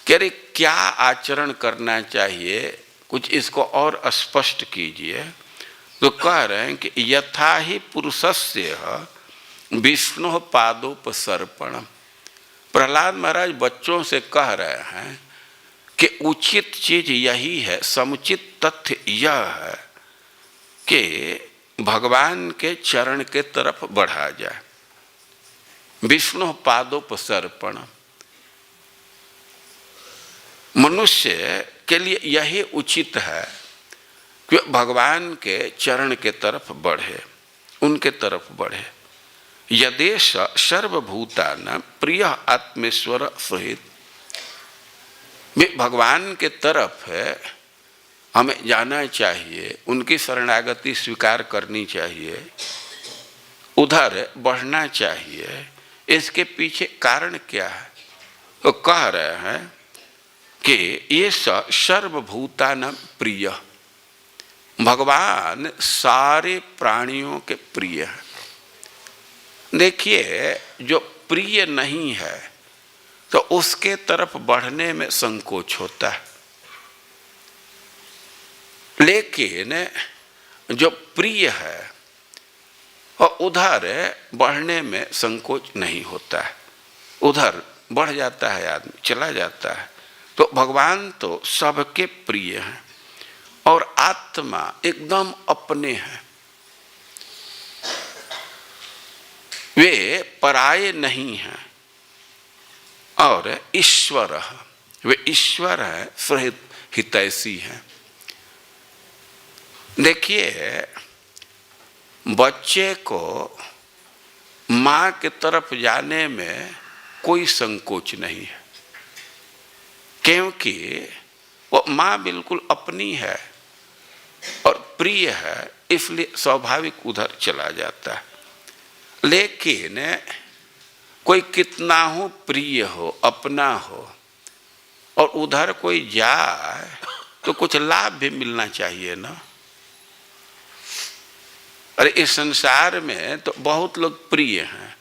कि अरे क्या आचरण करना चाहिए, कुछ इसको और स्पष्ट कीजिए। तो कह रहे हैं कि यथा ही पुरुषस्य विष्णु पादोपसर्पण। प्रहलाद महाराज बच्चों से कह रहे हैं कि उचित चीज यही है, समुचित तथ्य यह है कि भगवान के चरण के तरफ बढ़ा जाए। विष्णु पादोपसर्पण, मनुष्य के लिए यही उचित है कि भगवान के चरण के तरफ बढ़े, उनके तरफ बढ़े। यदेश सर्वभूतानां प्रिय आत्मेश्वर सहित, भगवान के तरफ है हमें जाना चाहिए, उनकी शरणागति स्वीकार करनी चाहिए, उधर बढ़ना चाहिए। इसके पीछे कारण क्या है? तो कह रहे हैं कि ये सर्वभूतानां प्रिय, भगवान सारे प्राणियों के प्रिय है। देखिए, जो प्रिय नहीं है तो उसके तरफ बढ़ने में संकोच होता है, लेकिन जो प्रिय है और उधर बढ़ने में संकोच नहीं होता है, उधर बढ़ जाता है आदमी, चला जाता है। तो भगवान तो सबके प्रिय हैं और आत्मा एकदम अपने हैं, वे पराये नहीं हैं। और ईश्वर, वे ईश्वर है, सुहित हितैषी हैं। देखिए, बच्चे को माँ की तरफ जाने में कोई संकोच नहीं है, क्योंकि वो माँ बिल्कुल अपनी है और प्रिय है, इसलिए स्वाभाविक उधर चला जाता है। लेकिन कोई कितना हो प्रिय हो, अपना हो, और उधर कोई जाए तो कुछ लाभ भी मिलना चाहिए ना। अरे इस संसार में तो बहुत लोग प्रिय हैं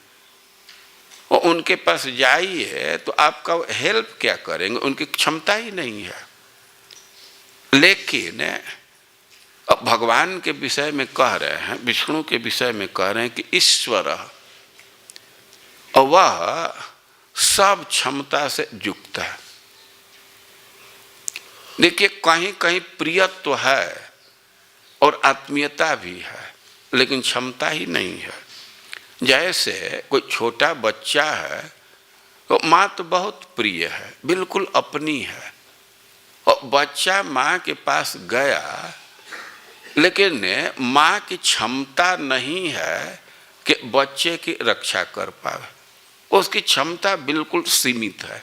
और उनके पास जाइए तो आपका हेल्प क्या करेंगे, उनकी क्षमता ही नहीं है। लेकिन अब भगवान के विषय में कह रहे हैं, विष्णु के विषय में कह रहे हैं कि ईश्वर, और वह सब क्षमता से युक्त है। देखिए, कहीं कहीं प्रियत्व है और आत्मीयता भी है, लेकिन क्षमता ही नहीं है। जैसे कोई छोटा बच्चा है तो माँ तो बहुत प्रिय है, बिल्कुल अपनी है, और बच्चा माँ के पास गया, लेकिन माँ की क्षमता नहीं है कि बच्चे की रक्षा कर पाए, उसकी क्षमता बिल्कुल सीमित है।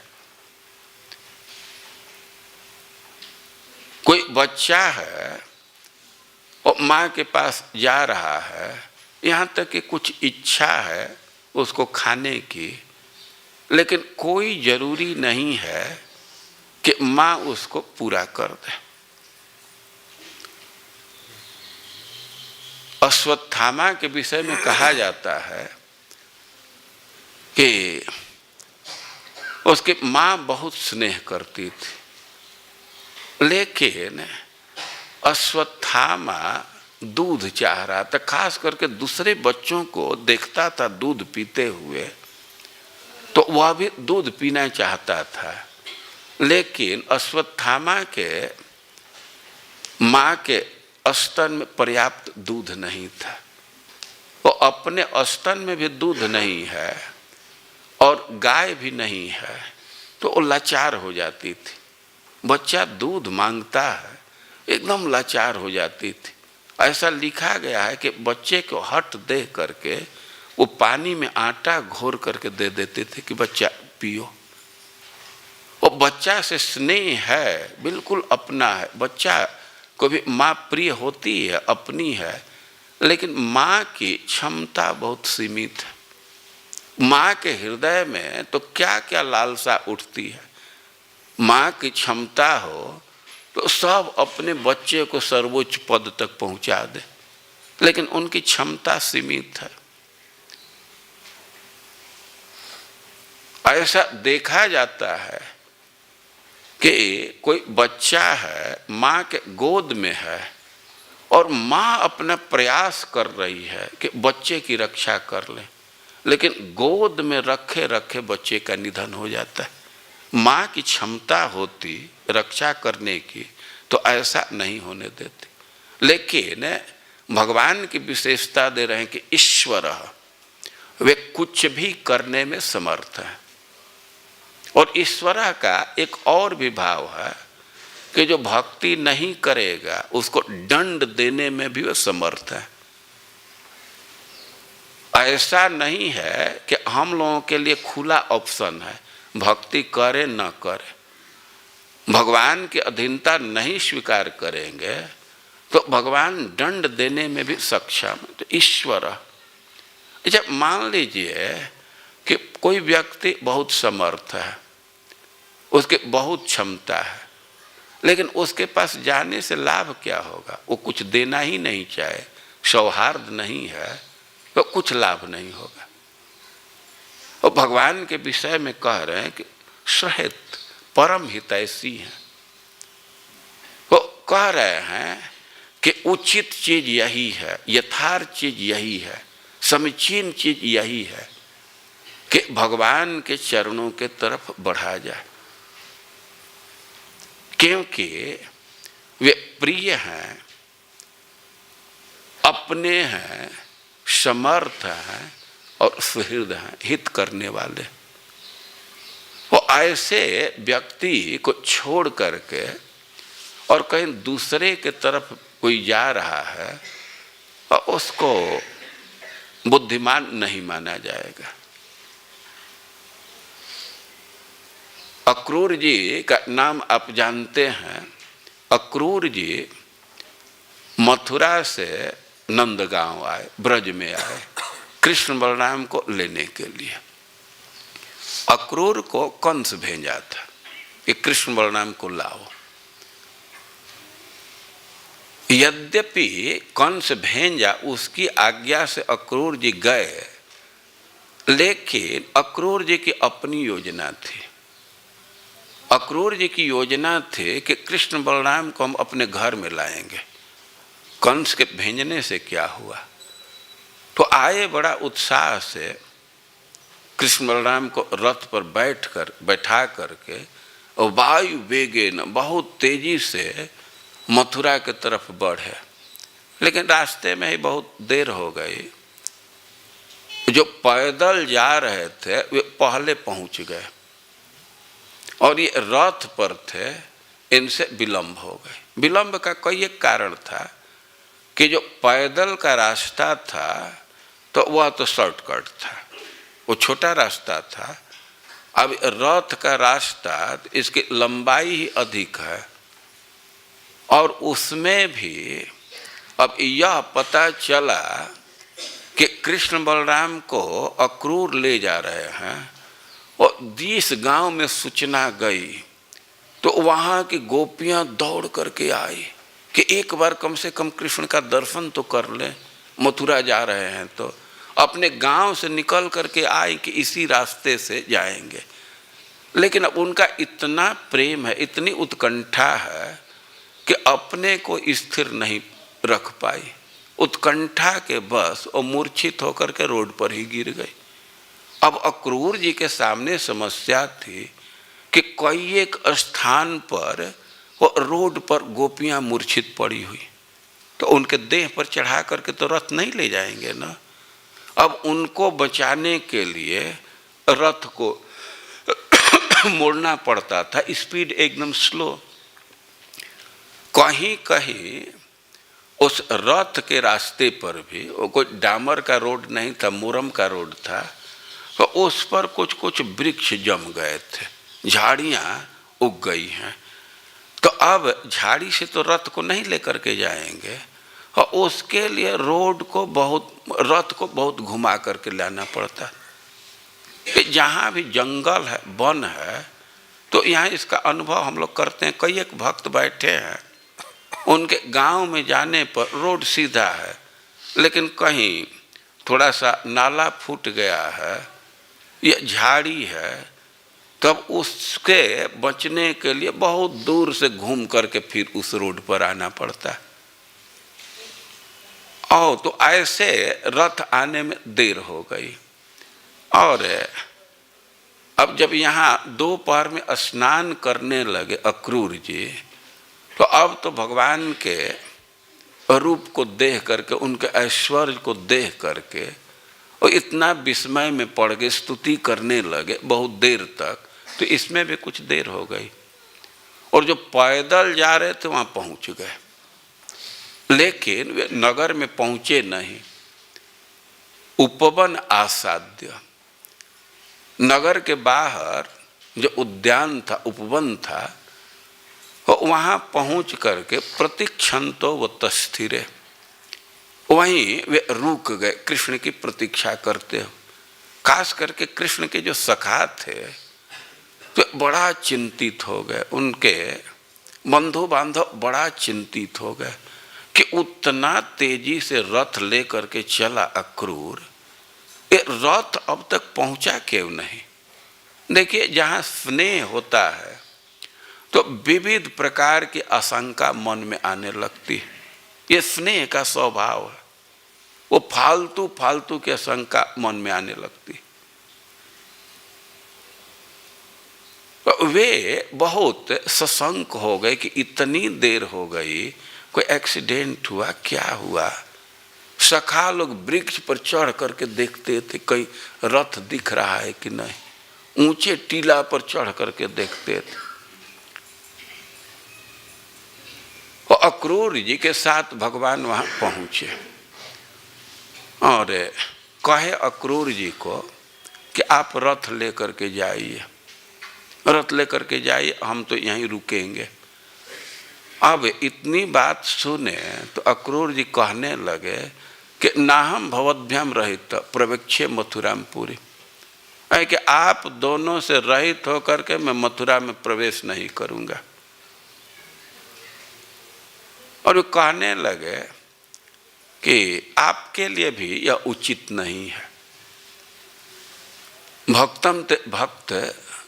कोई बच्चा है और माँ के पास जा रहा है, यहाँ तक कि कुछ इच्छा है उसको खाने की, लेकिन कोई जरूरी नहीं है कि माँ उसको पूरा कर दे। अश्वत्थामा के विषय में कहा जाता है कि उसकी माँ बहुत स्नेह करती थी, लेकिन अश्वत्थामा दूध चाह रहा था, खास करके दूसरे बच्चों को देखता था दूध पीते हुए, तो वह भी दूध पीना चाहता था। लेकिन अश्वत्थामा के माँ के स्तन में पर्याप्त दूध नहीं था, वो अपने स्तन में भी दूध नहीं है और गाय भी नहीं है, तो वो लाचार हो जाती थी। बच्चा दूध मांगता है, एकदम लाचार हो जाती थी। ऐसा लिखा गया है कि बच्चे को हट दे करके वो पानी में आटा घोर करके दे देते थे कि बच्चा पियो। वो बच्चा से स्नेह है, बिल्कुल अपना है। बच्चा को भी माँ प्रिय होती है, अपनी है, लेकिन माँ की क्षमता बहुत सीमित है। माँ के हृदय में तो क्या क्या लालसा उठती है। माँ की क्षमता हो तो सब अपने बच्चे को सर्वोच्च पद तक पहुंचा दे, लेकिन उनकी क्षमता सीमित है। ऐसा देखा जाता है कि कोई बच्चा है, माँ के गोद में है और माँ अपना प्रयास कर रही है कि बच्चे की रक्षा कर ले, लेकिन गोद में रखे रखे बच्चे का निधन हो जाता है। माँ की क्षमता होती रक्षा करने की तो ऐसा नहीं होने देती। लेकिन भगवान की विशेषता दे रहे हैं कि ईश्वर, वे कुछ भी करने में समर्थ है। और ईश्वर का एक और भी भाव है कि जो भक्ति नहीं करेगा उसको दंड देने में भी वह समर्थ है। ऐसा नहीं है कि हम लोगों के लिए खुला ऑप्शन है, भक्ति करे न करे। भगवान की अधीनता नहीं स्वीकार करेंगे तो भगवान दंड देने में भी सक्षम है। तो ईश्वर, जब मान लीजिए कि कोई व्यक्ति बहुत समर्थ है, उसके बहुत क्षमता है, लेकिन उसके पास जाने से लाभ क्या होगा? वो कुछ देना ही नहीं चाहे, सौहार्द नहीं है, तो कुछ लाभ नहीं होगा। और भगवान के विषय में कह रहे हैं कि सहित परम हितैषी हैं। वो कह रहे हैं कि उचित चीज यही है, यथार्थ चीज यही है, समीचीन चीज यही है कि भगवान के चरणों के तरफ बढ़ा जाए, क्योंकि वे प्रिय हैं, अपने हैं, समर्थ हैं और सुहृद हैं, हित करने वाले। वो ऐसे व्यक्ति को छोड़ करके और कहीं दूसरे के तरफ कोई जा रहा है और उसको बुद्धिमान नहीं माना जाएगा। अक्रूर जी का नाम आप जानते हैं। अक्रूर जी मथुरा से नंदगांव आए, ब्रज में आए कृष्ण बलराम को लेने के लिए। अक्रूर को कंस भेजा था कि कृष्ण बलराम को लाओ। यद्यपि कंस भेजा, उसकी आज्ञा से अक्रूर जी गए, लेकिन अक्रूर जी की अपनी योजना थी। अक्रूर जी की योजना थी कि कृष्ण बलराम को हम अपने घर में लाएंगे, कंस के भेजने से क्या हुआ। तो आए बड़ा उत्साह से, कृष्ण बलराम को रथ पर बैठा करके और वायु वेगेन बहुत तेजी से मथुरा की तरफ बढ़े। लेकिन रास्ते में ही बहुत देर हो गई। जो पैदल जा रहे थे वे पहले पहुंच गए और ये रथ पर थे, इनसे विलंब हो गए। विलंब का कोई एक कारण था कि जो पैदल का रास्ता था तो वह तो शॉर्टकट था, वो छोटा रास्ता था। अब रथ का रास्ता, इसकी लंबाई ही अधिक है और उसमें भी अब यह पता चला कि कृष्ण बलराम को अक्रूर ले जा रहे हैं और 20 गांव में सूचना गई तो वहाँ की गोपियाँ दौड़ करके आई कि एक बार कम से कम कृष्ण का दर्शन तो कर लें, मथुरा जा रहे हैं तो। अपने गांव से निकल करके आए कि इसी रास्ते से जाएंगे। लेकिन अब उनका इतना प्रेम है, इतनी उत्कंठा है कि अपने को स्थिर नहीं रख पाई। उत्कंठा के बस और मूर्छित होकर के रोड पर ही गिर गई। अब अक्रूर जी के सामने समस्या थी कि कोई एक स्थान पर वो रोड पर गोपियां मूर्छित पड़ी हुई, तो उनके देह पर चढ़ा करके तो रथ नहीं ले जाएंगे ना। अब उनको बचाने के लिए रथ को मोड़ना पड़ता था, स्पीड एकदम स्लो। कहीं कहीं उस रथ के रास्ते पर भी, वो कोई डामर का रोड नहीं था, मुरम का रोड था, तो उस पर कुछ कुछ वृक्ष जम गए थे, झाड़ियाँ उग गई हैं। तो अब झाड़ी से तो रथ को नहीं लेकर के जाएंगे और उसके लिए रथ को बहुत घुमा करके लाना पड़ता। जहाँ भी जंगल है, वन है, तो यहाँ इसका अनुभव हम लोग करते हैं। कई एक भक्त बैठे हैं, उनके गांव में जाने पर रोड सीधा है, लेकिन कहीं थोड़ा सा नाला फूट गया है या झाड़ी है, तब उसके बचने के लिए बहुत दूर से घूम करके फिर उस रोड पर आना पड़ता। और तो ऐसे रथ आने में देर हो गई। और अब जब यहाँ दोपहर में स्नान करने लगे अक्रूर जी, तो अब तो भगवान के रूप को देख करके, उनके ऐश्वर्य को देख करके और इतना विस्मय में पड़ गए, स्तुति करने लगे बहुत देर तक। तो इसमें भी कुछ देर हो गई और जो पैदल जा रहे थे वहाँ पहुँच गए, लेकिन वे नगर में पहुँचे नहीं। उपवन आसाद्य, नगर के बाहर जो उद्यान था, उपवन था, वहाँ पहुँच करके प्रतिक्षंतो वो तस्थिरे, वहीं वे रुक गए कृष्ण की प्रतीक्षा करते हो। खास करके कृष्ण के जो सखा थे तो बड़ा चिंतित हो गए, उनके बंधु बांधव बड़ा चिंतित हो गए कि उतना तेजी से रथ ले करके चला अक्रूर, ये रथ अब तक पहुंचा क्यों नहीं। देखिए, जहाँ स्नेह होता है तो विविध प्रकार की आशंका मन में आने लगती है। ये स्नेह का स्वभाव है। वो फालतू फालतू की शंका मन में आने लगती। तो वे बहुत सशंक हो गए कि इतनी देर हो गई, कोई एक्सीडेंट हुआ, क्या हुआ। सखा लोग वृक्ष पर चढ़ करके देखते थे कहीं रथ दिख रहा है कि नहीं, ऊंचे टीला पर चढ़ करके देखते थे। और अक्रूर जी के साथ भगवान वहां पहुंचे और कहे अक्रूर जी को कि आप रथ लेकर के जाइए, रथ लेकर के जाइए, हम तो यहीं रुकेंगे। अब इतनी बात सुने तो अक्रूर जी कहने लगे कि नाहम भवद्भ्याम रहित प्रवेक्षे मथुराम पुरी, कि आप दोनों से रहित होकर के मैं मथुरा में प्रवेश नहीं करूंगा। और वो कहने लगे कि आपके लिए भी यह उचित नहीं है। भक्तम ते भक्त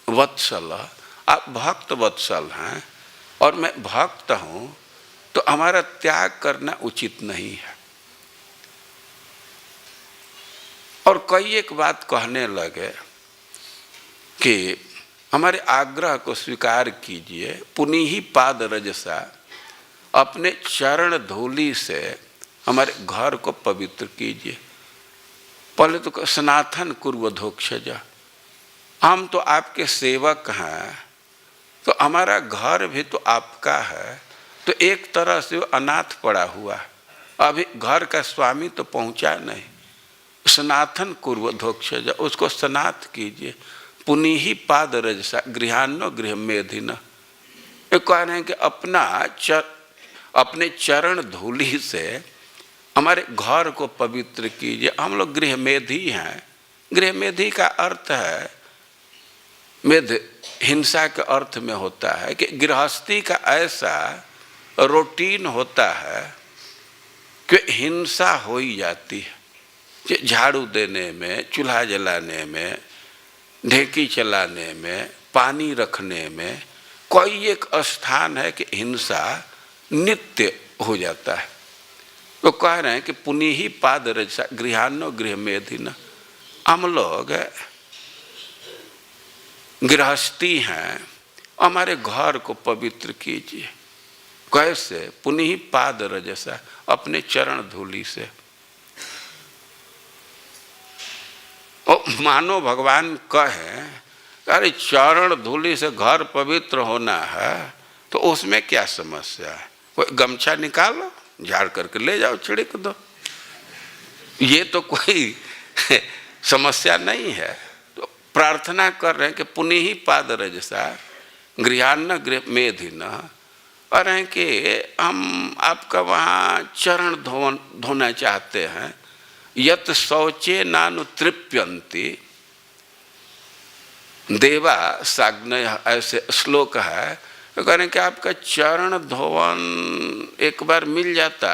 वत्सल, आप भक्त वत्सल हैं और मैं भक्त हूं, तो हमारा त्याग करना उचित नहीं है। और कई एक बात कहने लगे कि हमारे आग्रह को स्वीकार कीजिए, पुनीहि पाद रजसा, अपने चरण धूलि से हमारे घर को पवित्र कीजिए। पहले तो सनातन कुर्वधोक्षज, हम तो आपके सेवक हैं, तो हमारा घर भी तो आपका है, तो एक तरह से वो अनाथ पड़ा हुआ, अभी घर का स्वामी तो पहुंचा नहीं। सनातन कुर्वधोक्षज, उसको सनाथ कीजिए। पुनीहि पाद रजसा गृहान्नो गृह मेधिन, ये कह रहे हैं कि अपने चरण धूलि से हमारे घर को पवित्र कीजिए। हम लोग गृह मेधी हैं। गृह मेधी का अर्थ है, मेध हिंसा के अर्थ में होता है कि गृहस्थी का ऐसा रूटीन होता है कि हिंसा हो ही जाती है। झाड़ू देने में, चूल्हा जलाने में, ढेकी चलाने में, पानी रखने में कोई एक स्थान है कि हिंसा नित्य हो जाता है। तो कह रहे हैं कि पुनीहि पाद रजसा गृहान्नो गृह मेधिन, हम लोग गृहस्थी हैं, हमारे घर को पवित्र कीजिए। कैसे? पुनीहि पाद रजसा, अपने चरण धूलि से। और मानो भगवान कहे, अरे चरण धूलि से घर पवित्र होना है तो उसमें क्या समस्या है? कोई गमछा निकालो, झाड़ करके ले जाओ, छिड़क दो, ये तो कोई समस्या नहीं है। तो प्रार्थना कर रहे हैं कि पुनीहि पाद रजसा गृहान्न गृह मेधिन, और हैं कि हम आपका वहाँ चरण धोना चाहते हैं। यत शौचे नानुतृप्यन्ति देवा साग्नय, ऐसे श्लोक है। तो कह रहे हैं कि आपका चरण धोवन एक बार मिल जाता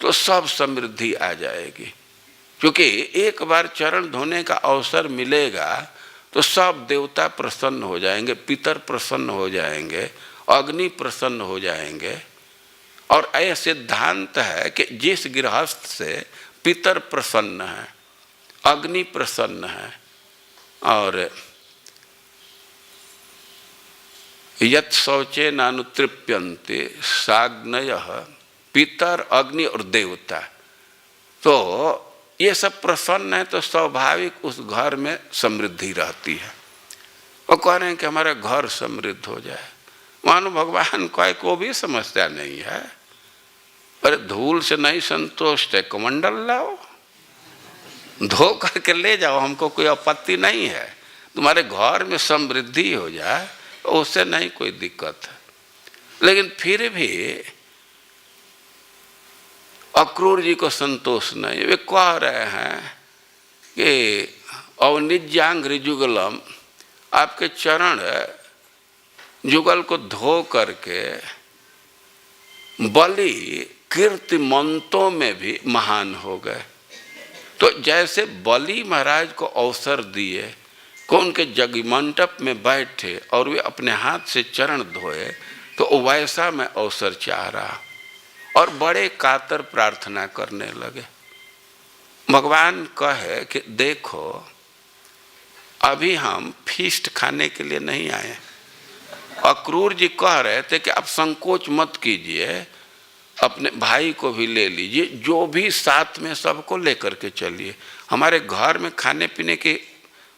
तो सब समृद्धि आ जाएगी, क्योंकि एक बार चरण धोने का अवसर मिलेगा तो सब देवता प्रसन्न हो जाएंगे, पितर प्रसन्न हो जाएंगे, अग्नि प्रसन्न हो जाएंगे। और यह सिद्धांत है कि जिस गृहस्थ से पितर प्रसन्न है, अग्नि प्रसन्न है, और यत शौचे नानुतृप्यन्ते साग्नय, पितर, अग्नि और देवता, तो ये सब प्रसन्न है तो स्वाभाविक उस घर में समृद्धि रहती है। और कह रहे हैं कि हमारा घर समृद्ध हो जाए। मानो भगवान को भी समस्या नहीं है। अरे धूल से नहीं संतोष है, कमंडल लाओ, धो करके ले जाओ, हमको कोई आपत्ति नहीं है। तुम्हारे घर में समृद्धि हो जाए उससे नहीं कोई दिक्कत है। लेकिन फिर भी अक्रूर जी को संतोष नहीं। वे कह रहे हैं कि अवनिज्यांग ऋजुगलम, आपके चरण जुगल को धो करके बलि कीर्तिमंतों में भी महान हो गए। तो जैसे बलि महाराज को अवसर दिए कि उनके जगमंडप में बैठे और वे अपने हाथ से चरण धोए, तो वैसा मैं अवसर चाह रहा। और बड़े कातर प्रार्थना करने लगे। भगवान कहे कि देखो अभी हम फीस्ट खाने के लिए नहीं आए। अक्रूर जी कह रहे थे कि आप संकोच मत कीजिए, अपने भाई को भी ले लीजिए, जो भी साथ में सबको लेकर के चलिए। हमारे घर में खाने पीने की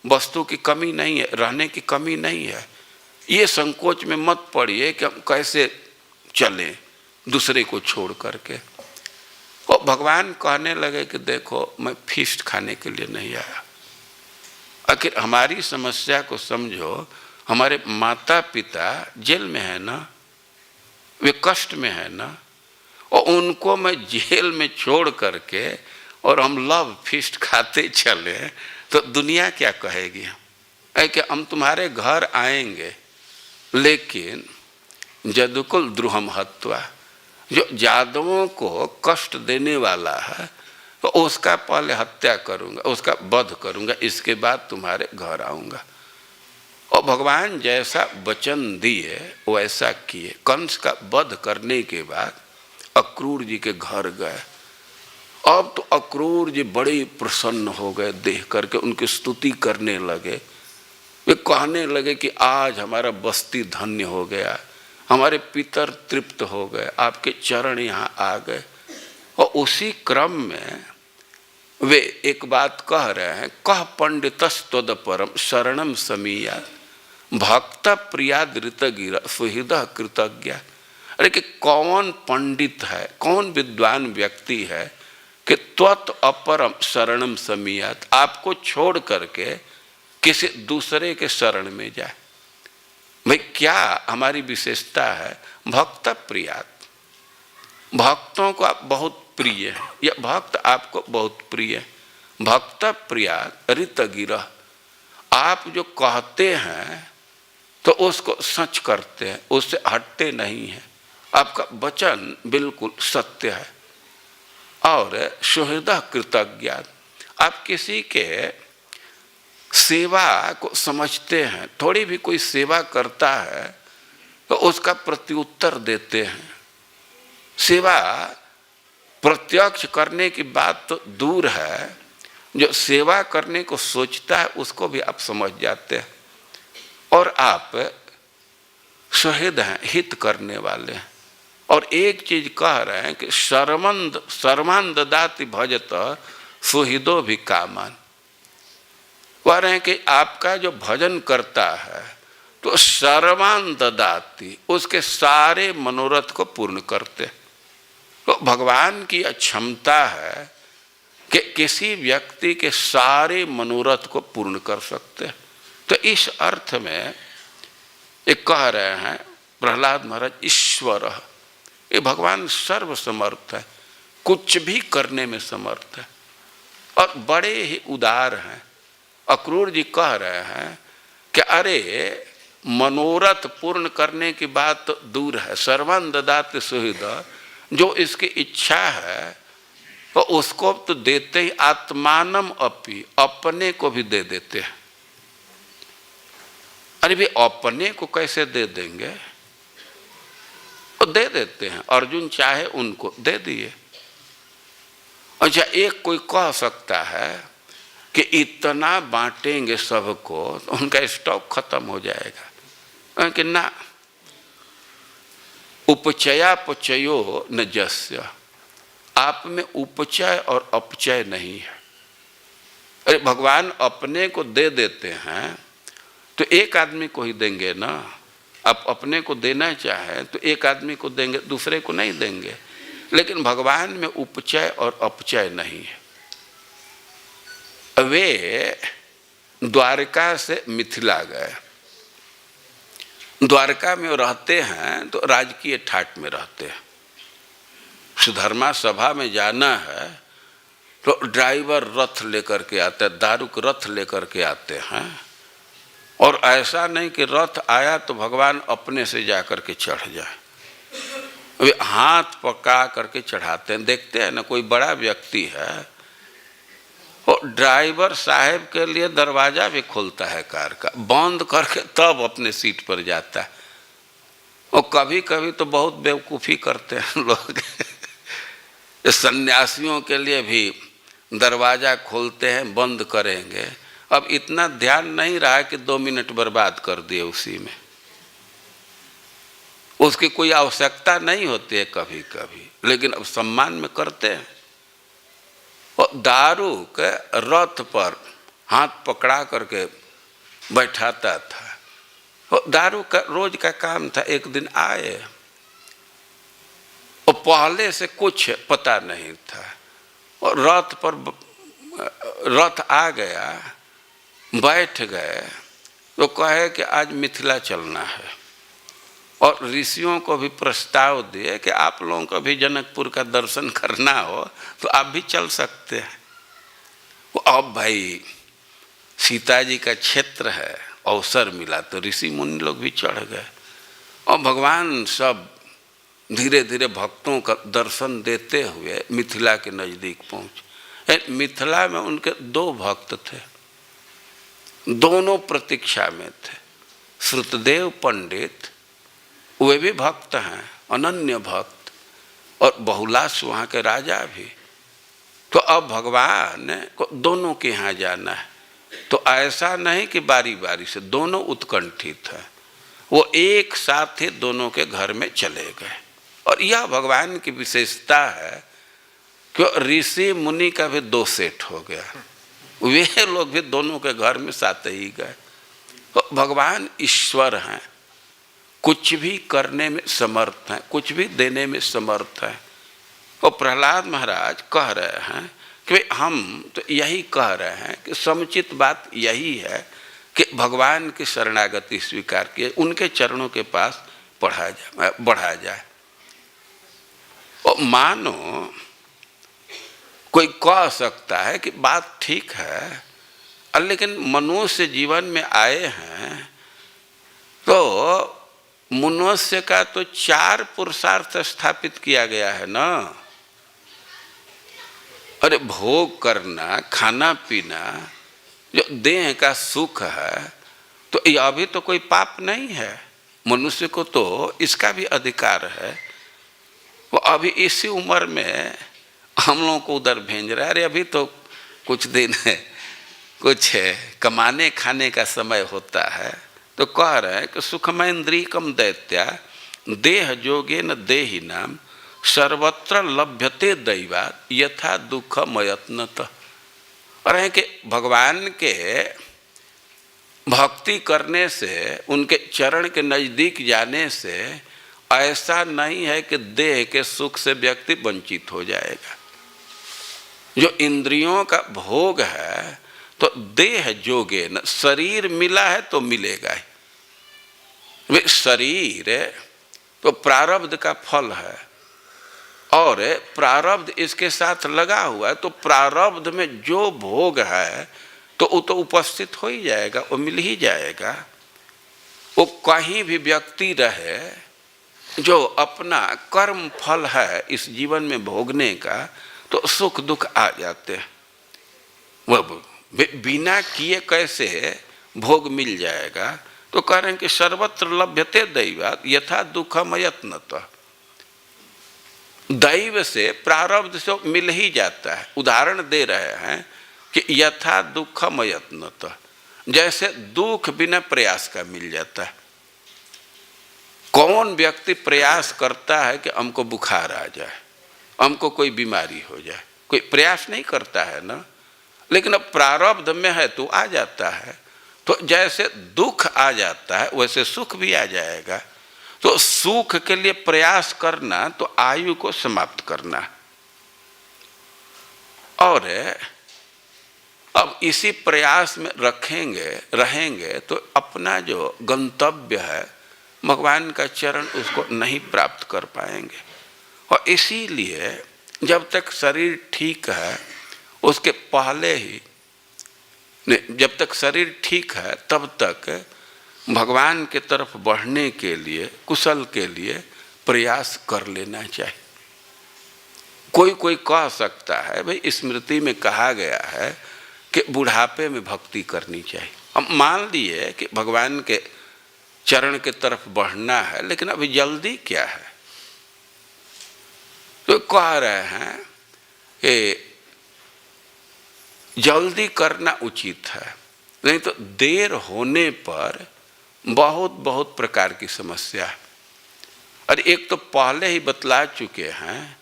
वस्तु की कमी नहीं है, रहने की कमी नहीं है। ये संकोच में मत पड़िए कि हम कैसे चलें दूसरे को छोड़ करके। और भगवान कहने लगे कि देखो मैं फीस्ट खाने के लिए नहीं आया। आखिर हमारी समस्या को समझो। हमारे माता पिता जेल में है ना, वे कष्ट में है ना, और उनको मैं जेल में छोड़ करके और हम लव फीस्ट खाते चले तो दुनिया क्या कहेगी? कि हम तुम्हारे घर आएंगे लेकिन जदुकुल द्रुहम हत्वा, जो यादवों को कष्ट देने वाला है तो उसका पहले हत्या करूंगा, उसका वध करूंगा, इसके बाद तुम्हारे घर आऊंगा। और भगवान जैसा वचन दिए वैसा किए। कंस का वध करने के बाद अक्रूर जी के घर गए। अब तो अक्रूर जी बड़े प्रसन्न हो गए, देख करके उनकी स्तुति करने लगे। वे कहने लगे कि आज हमारा बस्ती धन्य हो गया, हमारे पितर तृप्त हो गए, आपके चरण यहाँ आ गए। और उसी क्रम में वे एक बात कह रहे हैं, कह पंडितस्तद परम शरणम समीया भक्त प्रियाद ऋतगिरा सुहृद कृतज्ञ। अरे कि कौन पंडित है, कौन विद्वान व्यक्ति है कि त्वत अपरम शरणम समीयात, आपको छोड़ करके किसी दूसरे के शरण में जाए। भाई क्या हमारी विशेषता है? भक्त प्रियात, भक्तों को आप बहुत प्रिय है, या भक्त आपको बहुत प्रिय है। भक्त प्रियात ऋतगिरा, आप जो कहते हैं तो उसको सच करते हैं, उससे हटते नहीं हैं, आपका वचन बिल्कुल सत्य है। और सुहृद कृतज्ञ, आप किसी के सेवा को समझते हैं, थोड़ी भी कोई सेवा करता है तो उसका प्रत्युत्तर देते हैं। सेवा प्रत्यक्ष करने की बात तो दूर है, जो सेवा करने को सोचता है उसको भी आप समझ जाते हैं। और आप सुहृद हैं, हित करने वाले हैं। और एक चीज कह रहे हैं कि सर्वान ददाति भजत सुहृदो भी कामान। कह रहे हैं कि आपका जो भजन करता है तो सर्वान ददाति, उसके सारे मनोरथ को पूर्ण करते। तो भगवान की क्षमता है कि किसी व्यक्ति के सारे मनोरथ को पूर्ण कर सकते हैं। तो इस अर्थ में एक कह रहे हैं प्रहलाद महाराज, ईश्वर, ये भगवान सर्वसमर्थ है, कुछ भी करने में समर्थ है और बड़े ही उदार हैं। अक्रूर जी कह रहे हैं कि अरे मनोरथ पूर्ण करने की बात तो दूर है, सर्वान ददाति सुहृद, जो इसकी इच्छा है तो उसको तो देते ही, आत्मानम अपि, अपने को भी दे देते हैं। अरे भी अपने को कैसे दे देंगे? तो दे देते हैं, अर्जुन चाहे उनको दे दिए। अच्छा, एक कोई कह सकता है कि इतना बांटेंगे सबको तो उनका स्टॉक खत्म हो जाएगा, कि ना, उपचयापचयो न जस्य, आप में उपचय और अपचय नहीं है। अरे भगवान अपने को दे देते हैं तो एक आदमी को ही देंगे ना। आप अपने को देना चाहें तो एक आदमी को देंगे, दूसरे को नहीं देंगे। लेकिन भगवान में उपचय और अपचय नहीं है। वे द्वारका से मिथिला गए, द्वारका में रहते हैं तो राजकीय ठाट में रहते हैं। सुधर्मा सभा में जाना है तो ड्राइवर रथ लेकर के आते हैं, दारुक रथ लेकर के आते हैं। और ऐसा नहीं कि रथ आया तो भगवान अपने से जा करके चढ़ जाए, वे हाथ पका करके चढ़ाते हैं। देखते हैं ना, कोई बड़ा व्यक्ति है और ड्राइवर साहब के लिए दरवाजा भी खोलता है कार का, बंद करके तब अपने सीट पर जाता है। और कभी कभी तो बहुत बेवकूफ़ी करते हैं लोग इस सन्यासियों के लिए भी दरवाज़ा खोलते हैं, बंद करेंगे। अब इतना ध्यान नहीं रहा कि 2 मिनट बर्बाद कर दिए उसी में, उसकी कोई आवश्यकता नहीं होती है कभी कभी, लेकिन अब सम्मान में करते हैं। और दारू के रथ पर हाथ पकड़ा करके बैठाता था। और दारू का रोज का काम था। एक दिन आए और पहले से कुछ पता नहीं था, और रथ पर रथ आ गया, बैठ गए तो कहे कि आज मिथिला चलना है। और ऋषियों को भी प्रस्ताव दिए कि आप लोगों को भी जनकपुर का दर्शन करना हो तो आप भी चल सकते हैं। अब भाई सीता जी का क्षेत्र है, अवसर मिला तो ऋषि मुनि लोग भी चढ़ गए। और भगवान सब धीरे धीरे भक्तों का दर्शन देते हुए मिथिला के नज़दीक पहुँचे। मिथिला में उनके 2 भक्त थे, दोनों प्रतीक्षा में थे। श्रुतदेव पंडित वे भी भक्त हैं, अनन्य भक्त, और बहुलाश वहाँ के राजा भी। तो अब भगवान को दोनों के यहाँ जाना है, तो ऐसा नहीं कि बारी बारी से, दोनों उत्कंठित हैं। वो एक साथ ही दोनों के घर में चले गए। और यह भगवान की विशेषता है कि ऋषि मुनि का भी 2 सेट हो गया, वे लोग भी दोनों के घर में साथ ही गए। तो भगवान ईश्वर हैं, कुछ भी करने में समर्थ हैं, कुछ भी देने में समर्थ हैं। और प्रहलाद महाराज कह रहे हैं कि भाई हम तो यही कह रहे हैं कि समुचित बात यही है कि भगवान की शरणागति स्वीकार किए, उनके चरणों के पास बढ़ा जाए। और मानो कोई कह सकता है कि बात ठीक है, लेकिन मनुष्य जीवन में आए हैं तो मनुष्य का तो 4 पुरुषार्थ स्थापित किया गया है ना। अरे भोग करना, खाना पीना, जो देह का सुख है, तो यह भी तो कोई पाप नहीं है। मनुष्य को तो इसका भी अधिकार है। वो अभी इसी उम्र में हम लोगों को उधर भेज रहा है। अरे अभी तो कुछ दिन है, कुछ कमाने खाने का समय होता है, तो कह रहे हैं कि सुखमेन्द्रियकम दैत्या देह जोगे न देहि नाम सर्वत्र लभ्यते दैवात यथा दुख मयत्नत। और कि भगवान के भक्ति करने से, उनके चरण के नज़दीक जाने से ऐसा नहीं है कि देह के सुख से व्यक्ति वंचित हो जाएगा। जो इंद्रियों का भोग है तो देह जोगे न, शरीर मिला है तो मिलेगा ही। वे शरीर तो प्रारब्ध का फल है, और प्रारब्ध इसके साथ लगा हुआ है, तो प्रारब्ध में जो भोग है तो वो तो उपस्थित हो ही जाएगा, वो मिल ही जाएगा। वो कहीं भी व्यक्ति रहे, जो अपना कर्म फल है इस जीवन में भोगने का, तो सुख दुख आ जाते हैं। वह बिना किए कैसे भोग मिल जाएगा। तो कह रहे हैं कि सर्वत्र लभ्यते दैवात यथा दुखम यत्नतः। दैव से, प्रारब्ध से मिल ही जाता है। उदाहरण दे रहे हैं कि यथा दुखम यत्नतः, जैसे दुख बिना प्रयास का मिल जाता है। कौन व्यक्ति प्रयास करता है कि हमको बुखार आ जाए, हमको कोई बीमारी हो जाए? कोई प्रयास नहीं करता है ना। लेकिन अब प्रारब्ध में है तो आ जाता है। तो जैसे दुख आ जाता है वैसे सुख भी आ जाएगा। तो सुख के लिए प्रयास करना तो आयु को समाप्त करना। और अब इसी प्रयास में रहेंगे तो अपना जो गंतव्य है भगवान का चरण, उसको नहीं प्राप्त कर पाएंगे। और इसीलिए जब तक शरीर ठीक है उसके पहले ही, जब तक शरीर ठीक है तब तक भगवान के तरफ बढ़ने के लिए, कुशल के लिए प्रयास कर लेना चाहिए। कोई कह सकता है भाई स्मृति में कहा गया है कि बुढ़ापे में भक्ति करनी चाहिए। हम मान लिए कि भगवान के चरण के तरफ बढ़ना है, लेकिन अभी जल्दी क्या है? तो कह रहे हैं कि जल्दी करना उचित है, नहीं तो देर होने पर बहुत बहुत प्रकार की समस्या है। और एक तो पहले ही बतला चुके हैं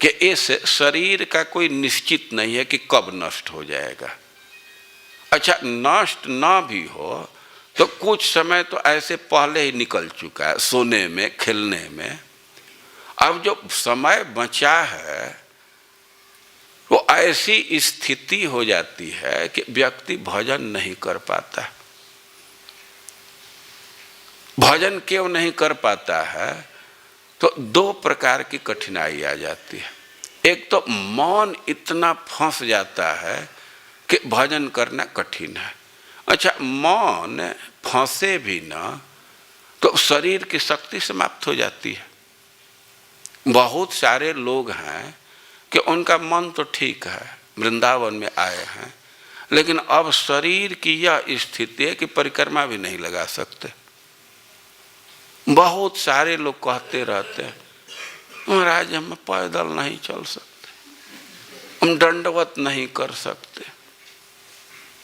कि इस शरीर का कोई निश्चित नहीं है कि कब नष्ट हो जाएगा। अच्छा, नष्ट ना भी हो तो कुछ समय तो ऐसे पहले ही निकल चुका है, सोने में, खेलने में। अब जो समय बचा है वो ऐसी स्थिति हो जाती है कि व्यक्ति भजन नहीं कर पाता। भजन क्यों नहीं कर पाता है? तो दो प्रकार की कठिनाई आ जाती है। एक तो मन इतना फंस जाता है कि भजन करना कठिन है। अच्छा, मन फंसे भी ना तो शरीर की शक्ति समाप्त हो जाती है। बहुत सारे लोग हैं कि उनका मन तो ठीक है, वृंदावन में आए हैं, लेकिन अब शरीर की यह स्थिति है कि परिक्रमा भी नहीं लगा सकते। बहुत सारे लोग कहते रहते हैं, महाराज हम पैदल नहीं चल सकते, हम दंडवत नहीं कर सकते,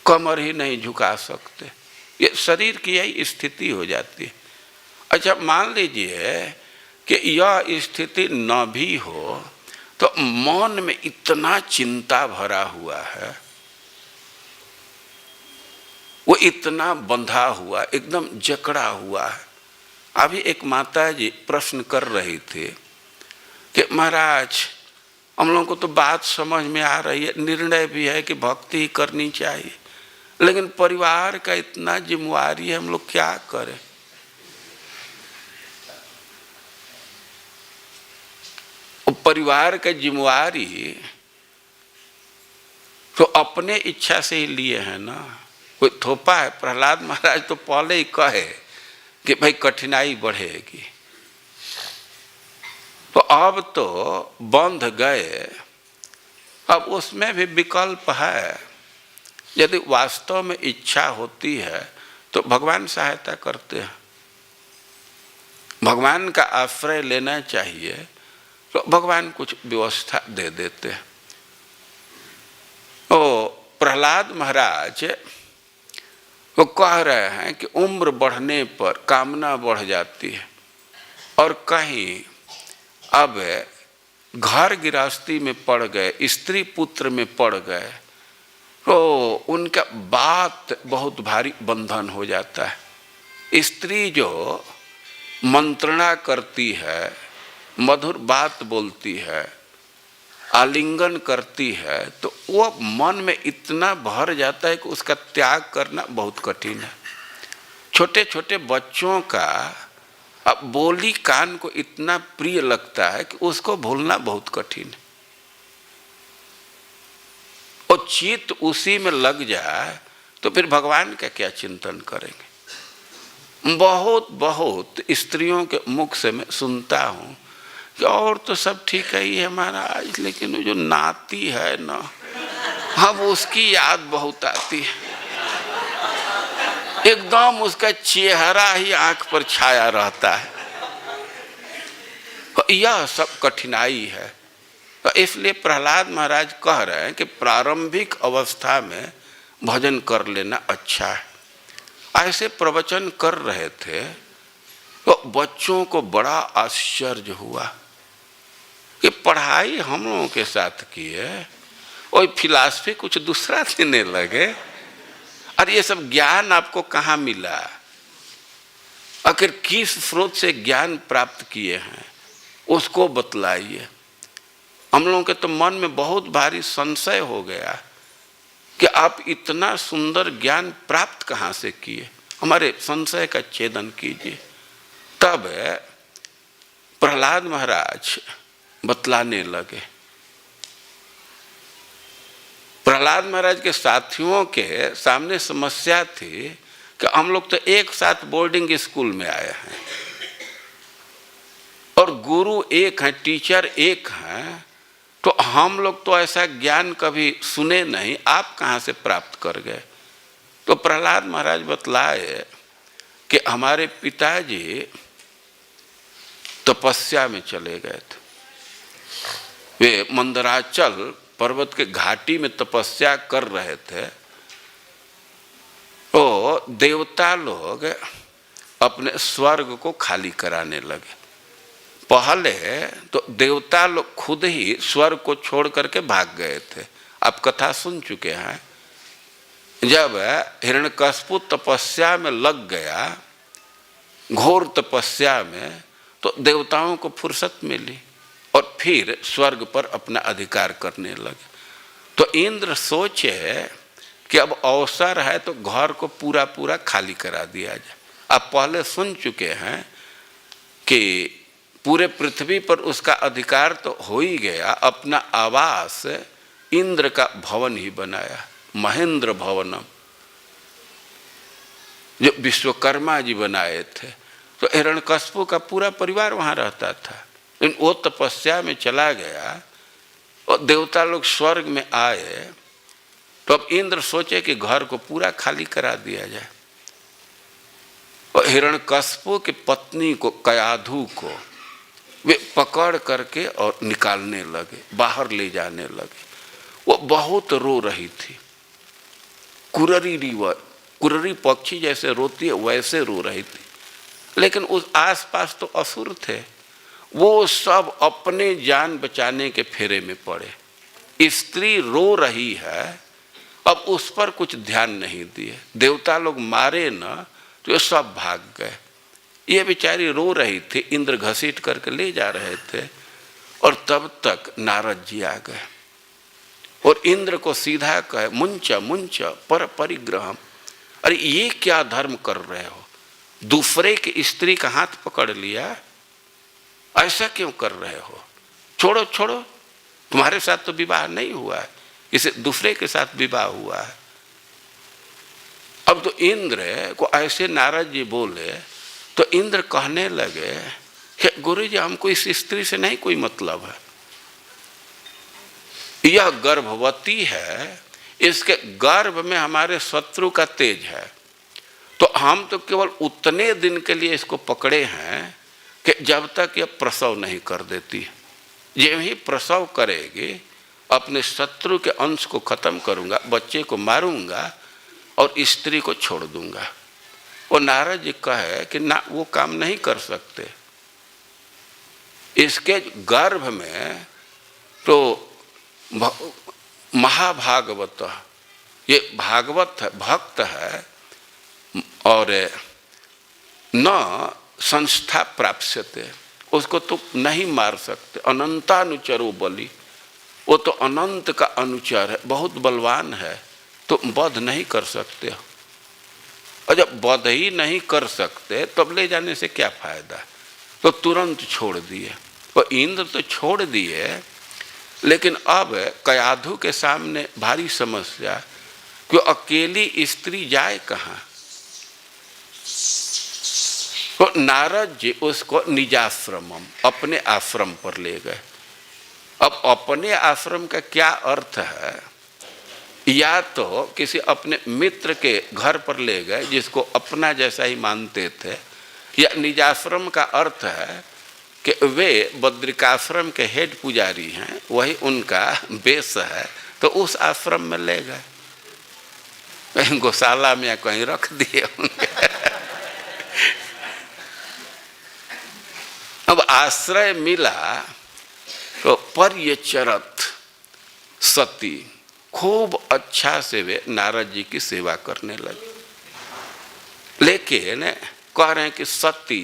कमर ही नहीं झुका सकते। ये शरीर की यही स्थिति हो जाती है। अच्छा, मान लीजिए कि यह स्थिति न भी हो तो मन में इतना चिंता भरा हुआ है, वो इतना बंधा हुआ, एकदम जकड़ा हुआ है। अभी एक माता जी प्रश्न कर रही थी कि महाराज हम लोगों को तो बात समझ में आ रही है, निर्णय भी है कि भक्ति ही करनी चाहिए, लेकिन परिवार का इतना जिम्मेवारी है, हम लोग क्या करें? परिवार का जिम्मेवारी तो अपने इच्छा से ही लिए हैं ना, कोई थोपा है? प्रहलाद महाराज तो पहले ही कहे कि भाई कठिनाई बढ़ेगी, तो अब तो बंध गए। अब उसमें भी विकल्प है, यदि वास्तव में इच्छा होती है तो भगवान सहायता करते हैं, भगवान का आश्रय लेना चाहिए, तो भगवान कुछ व्यवस्था दे देते हैं। तो प्रहलाद महाराज वो कह रहे हैं कि उम्र बढ़ने पर कामना बढ़ जाती है, और कहीं अब घर गृहस्थी में पड़ गए, स्त्री पुत्र में पड़ गए, तो उनका बात बहुत भारी बंधन हो जाता है। स्त्री जो मंत्रणा करती है, मधुर बात बोलती है, आलिंगन करती है, तो वो मन में इतना भर जाता है कि उसका त्याग करना बहुत कठिन है। छोटे छोटे बच्चों का अब बोली कान को इतना प्रिय लगता है कि उसको भूलना बहुत कठिन है। और चित्त उसी में लग जाए तो फिर भगवान का क्या चिंतन करेंगे? बहुत बहुत स्त्रियों के मुख से मैं सुनता हूँ कि और तो सब ठीक ही है महाराज, लेकिन वो जो नाती है ना, अब उसकी याद बहुत आती है, एकदम उसका चेहरा ही आंख पर छाया रहता है। तो यह सब कठिनाई है। तो इसलिए प्रहलाद महाराज कह रहे हैं कि प्रारंभिक अवस्था में भजन कर लेना अच्छा है। ऐसे प्रवचन कर रहे थे तो बच्चों को बड़ा आश्चर्य हुआ कि पढ़ाई हम लोगों के साथ किए और फिलॉसफी कुछ दूसरा देने लगे। और ये सब ज्ञान आपको कहाँ मिला? आखिर किस स्रोत से ज्ञान प्राप्त किए हैं उसको बतलाइए। हम लोगों के तो मन में बहुत भारी संशय हो गया कि आप इतना सुंदर ज्ञान प्राप्त कहाँ से किए, हमारे संशय का छेदन कीजिए। तब प्रहलाद महाराज बतलाने लगे। प्रहलाद महाराज के साथियों के सामने समस्या थी कि हम लोग तो एक साथ बोर्डिंग स्कूल में आए हैं और गुरु एक हैं, टीचर एक हैं, तो हम लोग तो ऐसा ज्ञान कभी सुने नहीं, आप कहाँ से प्राप्त कर गए? तो प्रहलाद महाराज बतलाए कि हमारे पिताजी तपस्या में चले गए थे, वे मंदराचल पर्वत के घाटी में तपस्या कर रहे थे। तो देवता लोग अपने स्वर्ग को खाली कराने लगे। पहले तो देवता लोग खुद ही स्वर्ग को छोड़ करके भाग गए थे। आप कथा सुन चुके हैं। जब हिरण्यकश्यप तपस्या में लग गया, घोर तपस्या में, तो देवताओं को फुर्सत मिली और फिर स्वर्ग पर अपना अधिकार करने लगे। तो इंद्र सोचे कि अब अवसर है तो घर को पूरा पूरा खाली करा दिया जाए। आप पहले सुन चुके हैं कि पूरे पृथ्वी पर उसका अधिकार तो हो ही गया। अपना आवास इंद्र का भवन ही बनाया, महेंद्र भवनम, जो विश्वकर्मा जी बनाए थे। तो हिरण्यकश्यप का पूरा परिवार वहाँ रहता था। लेकिन वो तपस्या में चला गया और देवता लोग स्वर्ग में आए। तो अब इंद्र सोचे कि घर को पूरा खाली करा दिया जाए। और हिरण्यकश्यप की पत्नी को, कयाधु को, वे पकड़ करके और निकालने लगे, बाहर ले जाने लगे। वो बहुत रो रही थी। कुररी पक्षी जैसे रोती है वैसे रो रही थी। लेकिन उस आसपास तो असुर थे। वो सब अपने जान बचाने के फेरे में पड़े। स्त्री रो रही है, अब उस पर कुछ ध्यान नहीं दिए। देवता लोग मारे न तो ये सब भाग गए। ये बेचारी रो रही थी, इंद्र घसीट करके ले जा रहे थे। और तब तक नारद जी आ गए और इंद्र को सीधा कहे, मुंच मुंच पर परिग्रहम। अरे ये क्या धर्म कर रहे हो? दूसरे की स्त्री का हाथ पकड़ लिया, ऐसा क्यों कर रहे हो? छोड़ो छोड़ो, तुम्हारे साथ तो विवाह नहीं हुआ है, इसे दूसरे के साथ विवाह हुआ है। अब तो इंद्र को ऐसे नारद जी बोले तो इंद्र कहने लगे कि गुरु जी, हमको इस स्त्री से नहीं कोई मतलब है। यह गर्भवती है, इसके गर्भ में हमारे शत्रु का तेज है। तो हम तो केवल उतने दिन के लिए इसको पकड़े हैं कि जब तक यह प्रसव नहीं कर देती। जब ही प्रसव करेगी, अपने शत्रु के अंश को खत्म करूंगा, बच्चे को मारूंगा और स्त्री को छोड़ दूंगा। और नारद जी कहे कि ना, वो काम नहीं कर सकते। इसके गर्भ में तो महाभागवत, ये भागवत है, भक्त है, और न संस्था प्राप्स्यते, उसको तो नहीं मार सकते। अनंतानुचरो बलि, वो तो अनंत का अनुचर है, बहुत बलवान है, तो वध नहीं कर सकते हो। और जब वध ही नहीं कर सकते तब ले जाने से क्या फायदा? तो तुरंत छोड़ दिए। और इंद्र तो छोड़ दिए, लेकिन अब कयाधु के सामने भारी समस्या कि अकेली स्त्री जाए कहाँ। तो नारद जी उसको निजाश्रमम, अपने आश्रम पर ले गए। अब अपने आश्रम का क्या अर्थ है? या तो किसी अपने मित्र के घर पर ले गए जिसको अपना जैसा ही मानते थे, या निजाश्रम का अर्थ है कि वे बद्रिकाश्रम के हेड पुजारी हैं, वही उनका बेस है, तो उस आश्रम में ले गए, कहीं गौशाला में या कहीं रख दिए उनके। अब आश्रय मिला तो पर्यचरत सती, खूब अच्छा से वे नारद जी की सेवा करने लगे। लेकिन कह रहे हैं कि सती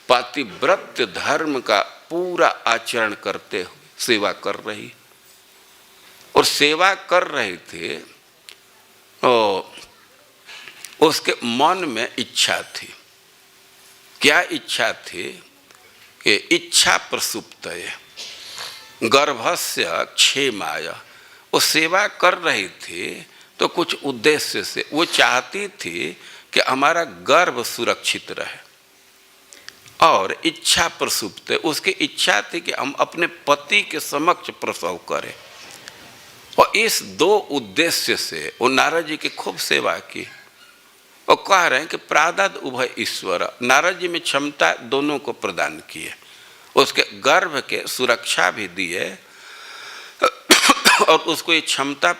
पातिव्रत्य धर्म का पूरा आचरण करते हुए सेवा कर रही, और सेवा कर रही थी तो उसके मन में इच्छा थी। क्या इच्छा थी? कि इच्छा प्रसुप्त है, गर्भस्य क्षेमाय। वो सेवा कर रही थी तो कुछ उद्देश्य से, वो चाहती थी कि हमारा गर्भ सुरक्षित रहे, और इच्छा प्रसुप्त, उसकी इच्छा थी कि हम अपने पति के समक्ष प्रसव करें। और इस दो उद्देश्य से वो नारद जी की खूब सेवा की। और कह रहे हैं कि प्रादाद उभय ईश्वर, नारद जी में क्षमता दोनों को प्रदान किए। उसके गर्भ के सुरक्षा भी दिए और उसको ये क्षमता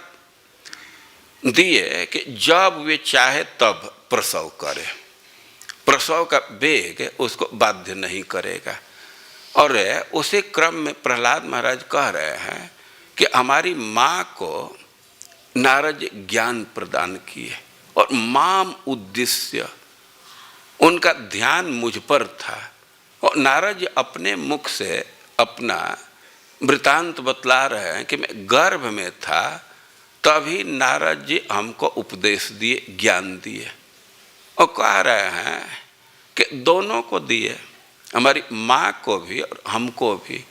दिए कि जब वे चाहे तब प्रसव करे, प्रसव का वेग उसको बाध्य नहीं करेगा। और उसी क्रम में प्रहलाद महाराज कह रहे हैं कि हमारी माँ को नारद जी ज्ञान प्रदान किए और माम उद्देश्य, उनका ध्यान मुझ पर था। और नारद जी अपने मुख से अपना वृतांत बतला रहे हैं कि मैं गर्भ में था, तभी नारद जी हमको उपदेश दिए, ज्ञान दिए। और कह रहे हैं कि दोनों को दिए, हमारी माँ को भी और हमको भी।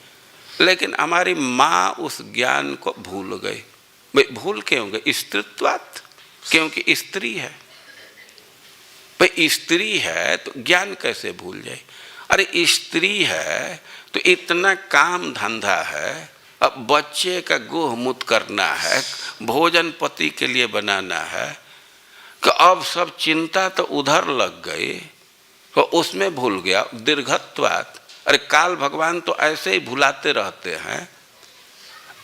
लेकिन हमारी माँ उस ज्ञान को भूल गई। भाई भूल क्यों गई? स्त्रीत्वात्, क्योंकि स्त्री है। भाई स्त्री है तो ज्ञान कैसे भूल जाए? अरे स्त्री है तो इतना काम धंधा है, अब बच्चे का गोह मूत्र करना है, भोजन पति के लिए बनाना है, कि अब सब चिंता तो उधर लग गई तो उसमें भूल गया। दीर्घत्वात्, अरे काल भगवान तो ऐसे ही भुलाते रहते हैं,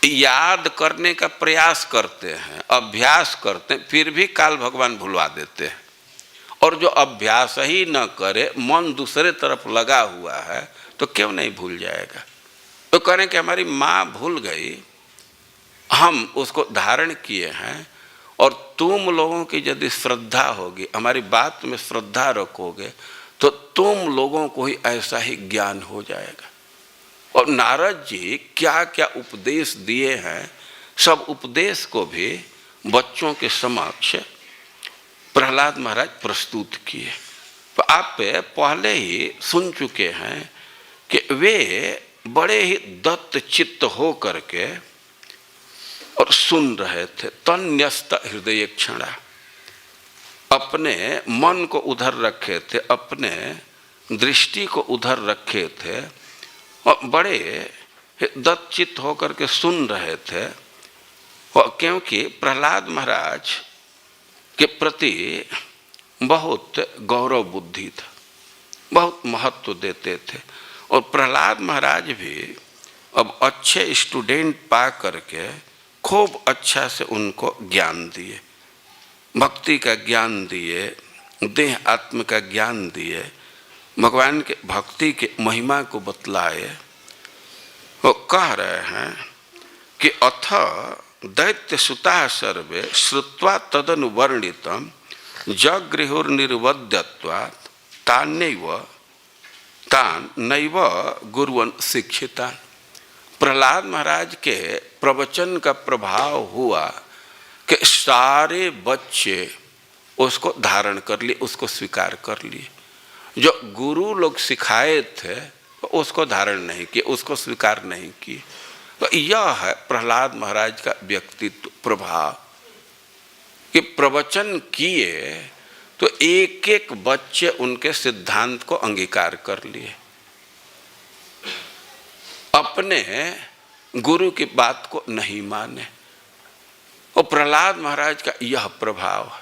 याद करने का प्रयास करते हैं, अभ्यास करते हैं, फिर भी काल भगवान भुलवा देते हैं। और जो अभ्यास ही न करे, मन दूसरे तरफ लगा हुआ है, तो क्यों नहीं भूल जाएगा? तो करें कि हमारी माँ भूल गई, हम उसको धारण किए हैं, और तुम लोगों की यदि श्रद्धा होगी, हमारी बात में श्रद्धा रखोगे, तो तुम लोगों को ही ऐसा ही ज्ञान हो जाएगा। और नारद जी क्या क्या उपदेश दिए हैं, सब उपदेश को भी बच्चों के समक्ष प्रहलाद महाराज प्रस्तुत किए। तो आप पहले ही सुन चुके हैं कि वे बड़े ही दत्त चित्त हो करके और सुन रहे थे। तन्यस्त हृदय क्षणा, अपने मन को उधर रखे थे, अपने दृष्टि को उधर रखे थे और बड़े दत्त चित्त होकर के सुन रहे थे। और क्योंकि प्रहलाद महाराज के प्रति बहुत गौरव बुद्धि था, बहुत महत्व देते थे। और प्रहलाद महाराज भी अब अच्छे स्टूडेंट पा करके खूब अच्छा से उनको ज्ञान दिए, भक्ति का ज्ञान दिए, देह आत्म का ज्ञान दिए, भगवान के भक्ति के महिमा को बतलाए। वो कह रहे हैं कि अथ दैत्य सुता सर्वे श्रुत्वा तदनुवर्णितम जगृहुर्निर्वध्यत्वात् तान नैव गुरुवन शिक्षितान। प्रहलाद महाराज के प्रवचन का प्रभाव हुआ कि सारे बच्चे उसको धारण कर लिए, उसको स्वीकार कर लिए। जो गुरु लोग सिखाए थे उसको धारण नहीं किए, उसको स्वीकार नहीं किए। तो यह है प्रहलाद महाराज का व्यक्तित्व प्रभाव कि प्रवचन किए तो एक एक बच्चे उनके सिद्धांत को अंगीकार कर लिए, अपने गुरु की बात को नहीं माने। और प्रहलाद महाराज का यह प्रभाव है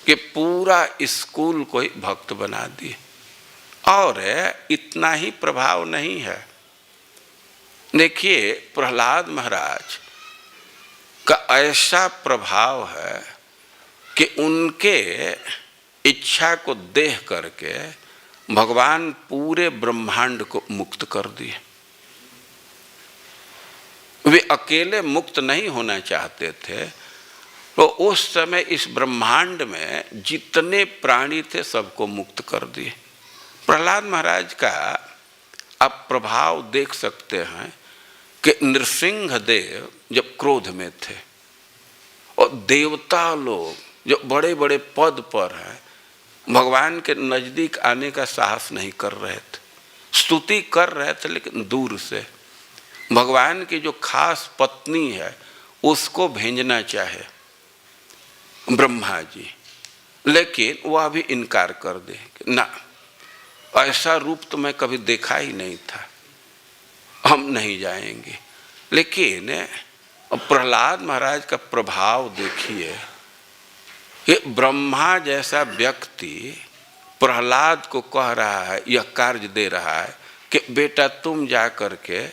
कि पूरा स्कूल को ही भक्त बना दिए। और इतना ही प्रभाव नहीं है, देखिए प्रहलाद महाराज का ऐसा प्रभाव है कि उनके इच्छा को देख करके भगवान पूरे ब्रह्मांड को मुक्त कर दिए। वे अकेले मुक्त नहीं होना चाहते थे, तो उस समय इस ब्रह्मांड में जितने प्राणी थे सबको मुक्त कर दिए। प्रहलाद महाराज का आप प्रभाव देख सकते हैं कि नृसिंह देव जब क्रोध में थे और देवता लोग जो बड़े बड़े पद पर हैं भगवान के नजदीक आने का साहस नहीं कर रहे थे, स्तुति कर रहे थे लेकिन दूर से। भगवान की जो खास पत्नी है उसको भेजना चाहे ब्रह्मा जी, लेकिन वह भी इनकार कर दे कि ना, ऐसा रूप तो मैं कभी देखा ही नहीं था, हम नहीं जाएंगे। लेकिन प्रहलाद महाराज का प्रभाव देखिए, ये ब्रह्मा जैसा व्यक्ति प्रहलाद को कह रहा है, यह कार्य दे रहा है, कि बेटा तुम जा करके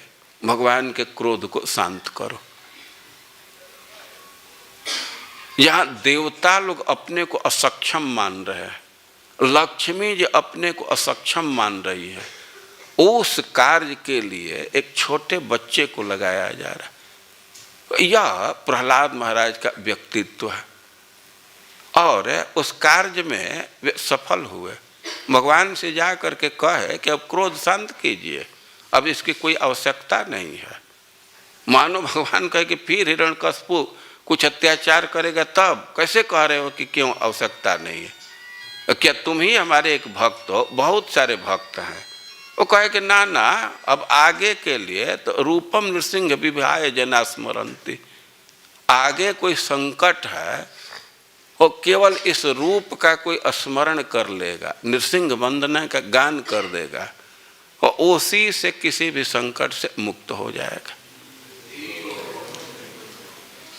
भगवान के क्रोध को शांत करो। यहां देवता लोग अपने को असक्षम मान रहे हैं, लक्ष्मी जी अपने को असक्षम मान रही है, उस कार्य के लिए एक छोटे बच्चे को लगाया जा रहा है। यह प्रहलाद महाराज का व्यक्तित्व है और उस कार्य में वे सफल हुए। भगवान से जा करके कहे कि अब क्रोध शांत कीजिए, अब इसकी कोई आवश्यकता नहीं है। मानो भगवान कहे कि फिर हिरण्यकशिपु कुछ अत्याचार करेगा, तब कैसे कह रहे हो कि क्यों आवश्यकता नहीं है? क्या तुम ही हमारे एक भक्त हो? बहुत सारे भक्त हैं। वो कहे कि ना ना, अब आगे के लिए तो रूपम नृसिंह विवाह जना स्मरंती, आगे कोई संकट है वो केवल इस रूप का कोई स्मरण कर लेगा, नृसिंह वंदना का गान कर देगा और उसी से किसी भी संकट से मुक्त हो जाएगा।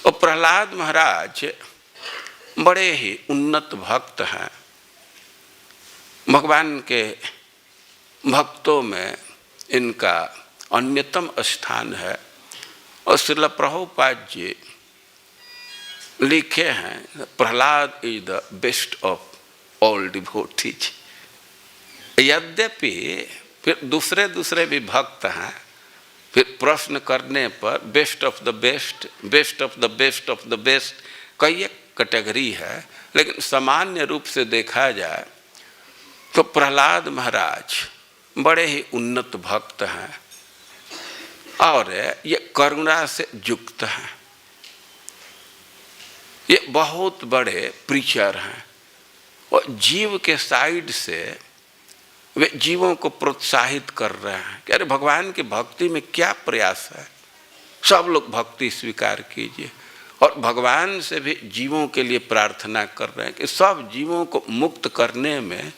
और प्रहलाद महाराज बड़े ही उन्नत भक्त हैं। भगवान के भक्तों में इनका अन्यतम स्थान है। और श्रील प्रभुपाद जी लिखे हैं, Prahlad is the best of all devotees. यद्यपि फिर दूसरे दूसरे भी भक्त हैं, फिर प्रश्न करने पर best of the best, best of the best of the best कई एक कैटेगरी है, लेकिन सामान्य रूप से देखा जाए तो प्रहलाद महाराज बड़े ही उन्नत भक्त हैं और ये करुणा से युक्त हैं। ये बहुत बड़े प्रीचर हैं और जीव के साइड से वे जीवों को प्रोत्साहित कर रहे हैं कि अरे भगवान की भक्ति में क्या प्रयास है, सब लोग भक्ति स्वीकार कीजिए। और भगवान से भी जीवों के लिए प्रार्थना कर रहे हैं कि सब जीवों को मुक्त करने में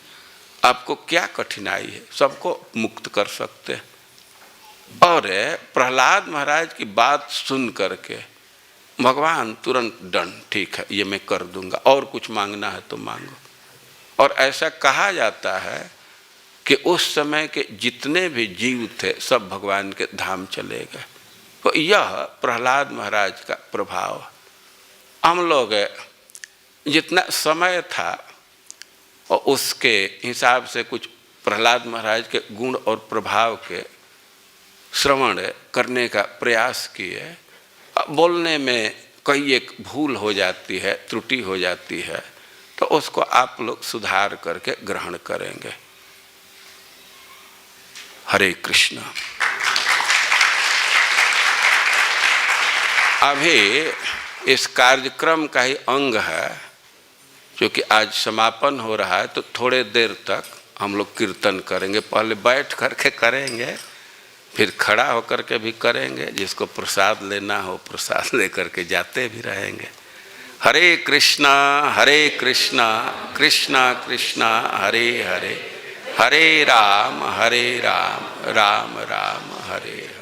आपको क्या कठिनाई है, सबको मुक्त कर सकते हैं। और प्रहलाद महाराज की बात सुन करके भगवान तुरंत डन, ठीक है ये मैं कर दूंगा, और कुछ मांगना है तो मांगो। और ऐसा कहा जाता है कि उस समय के जितने भी जीव थे सब भगवान के धाम चले गए। तो यह प्रहलाद महाराज का प्रभाव। हम लोग जितना समय था और उसके हिसाब से कुछ प्रहलाद महाराज के गुण और प्रभाव के श्रवण करने का प्रयास किए। बोलने में कई एक भूल हो जाती है, त्रुटि हो जाती है, तो उसको आप लोग सुधार करके ग्रहण करेंगे। हरे कृष्ण। अभी इस कार्यक्रम का ही अंग है, क्योंकि आज समापन हो रहा है, तो थोड़े देर तक हम लोग कीर्तन करेंगे। पहले बैठ करके करेंगे, फिर खड़ा होकर के भी करेंगे, जिसको प्रसाद लेना हो प्रसाद लेकर के जाते भी रहेंगे। हरे कृष्णा कृष्णा कृष्णा हरे हरे, हरे राम राम राम हरे हरे।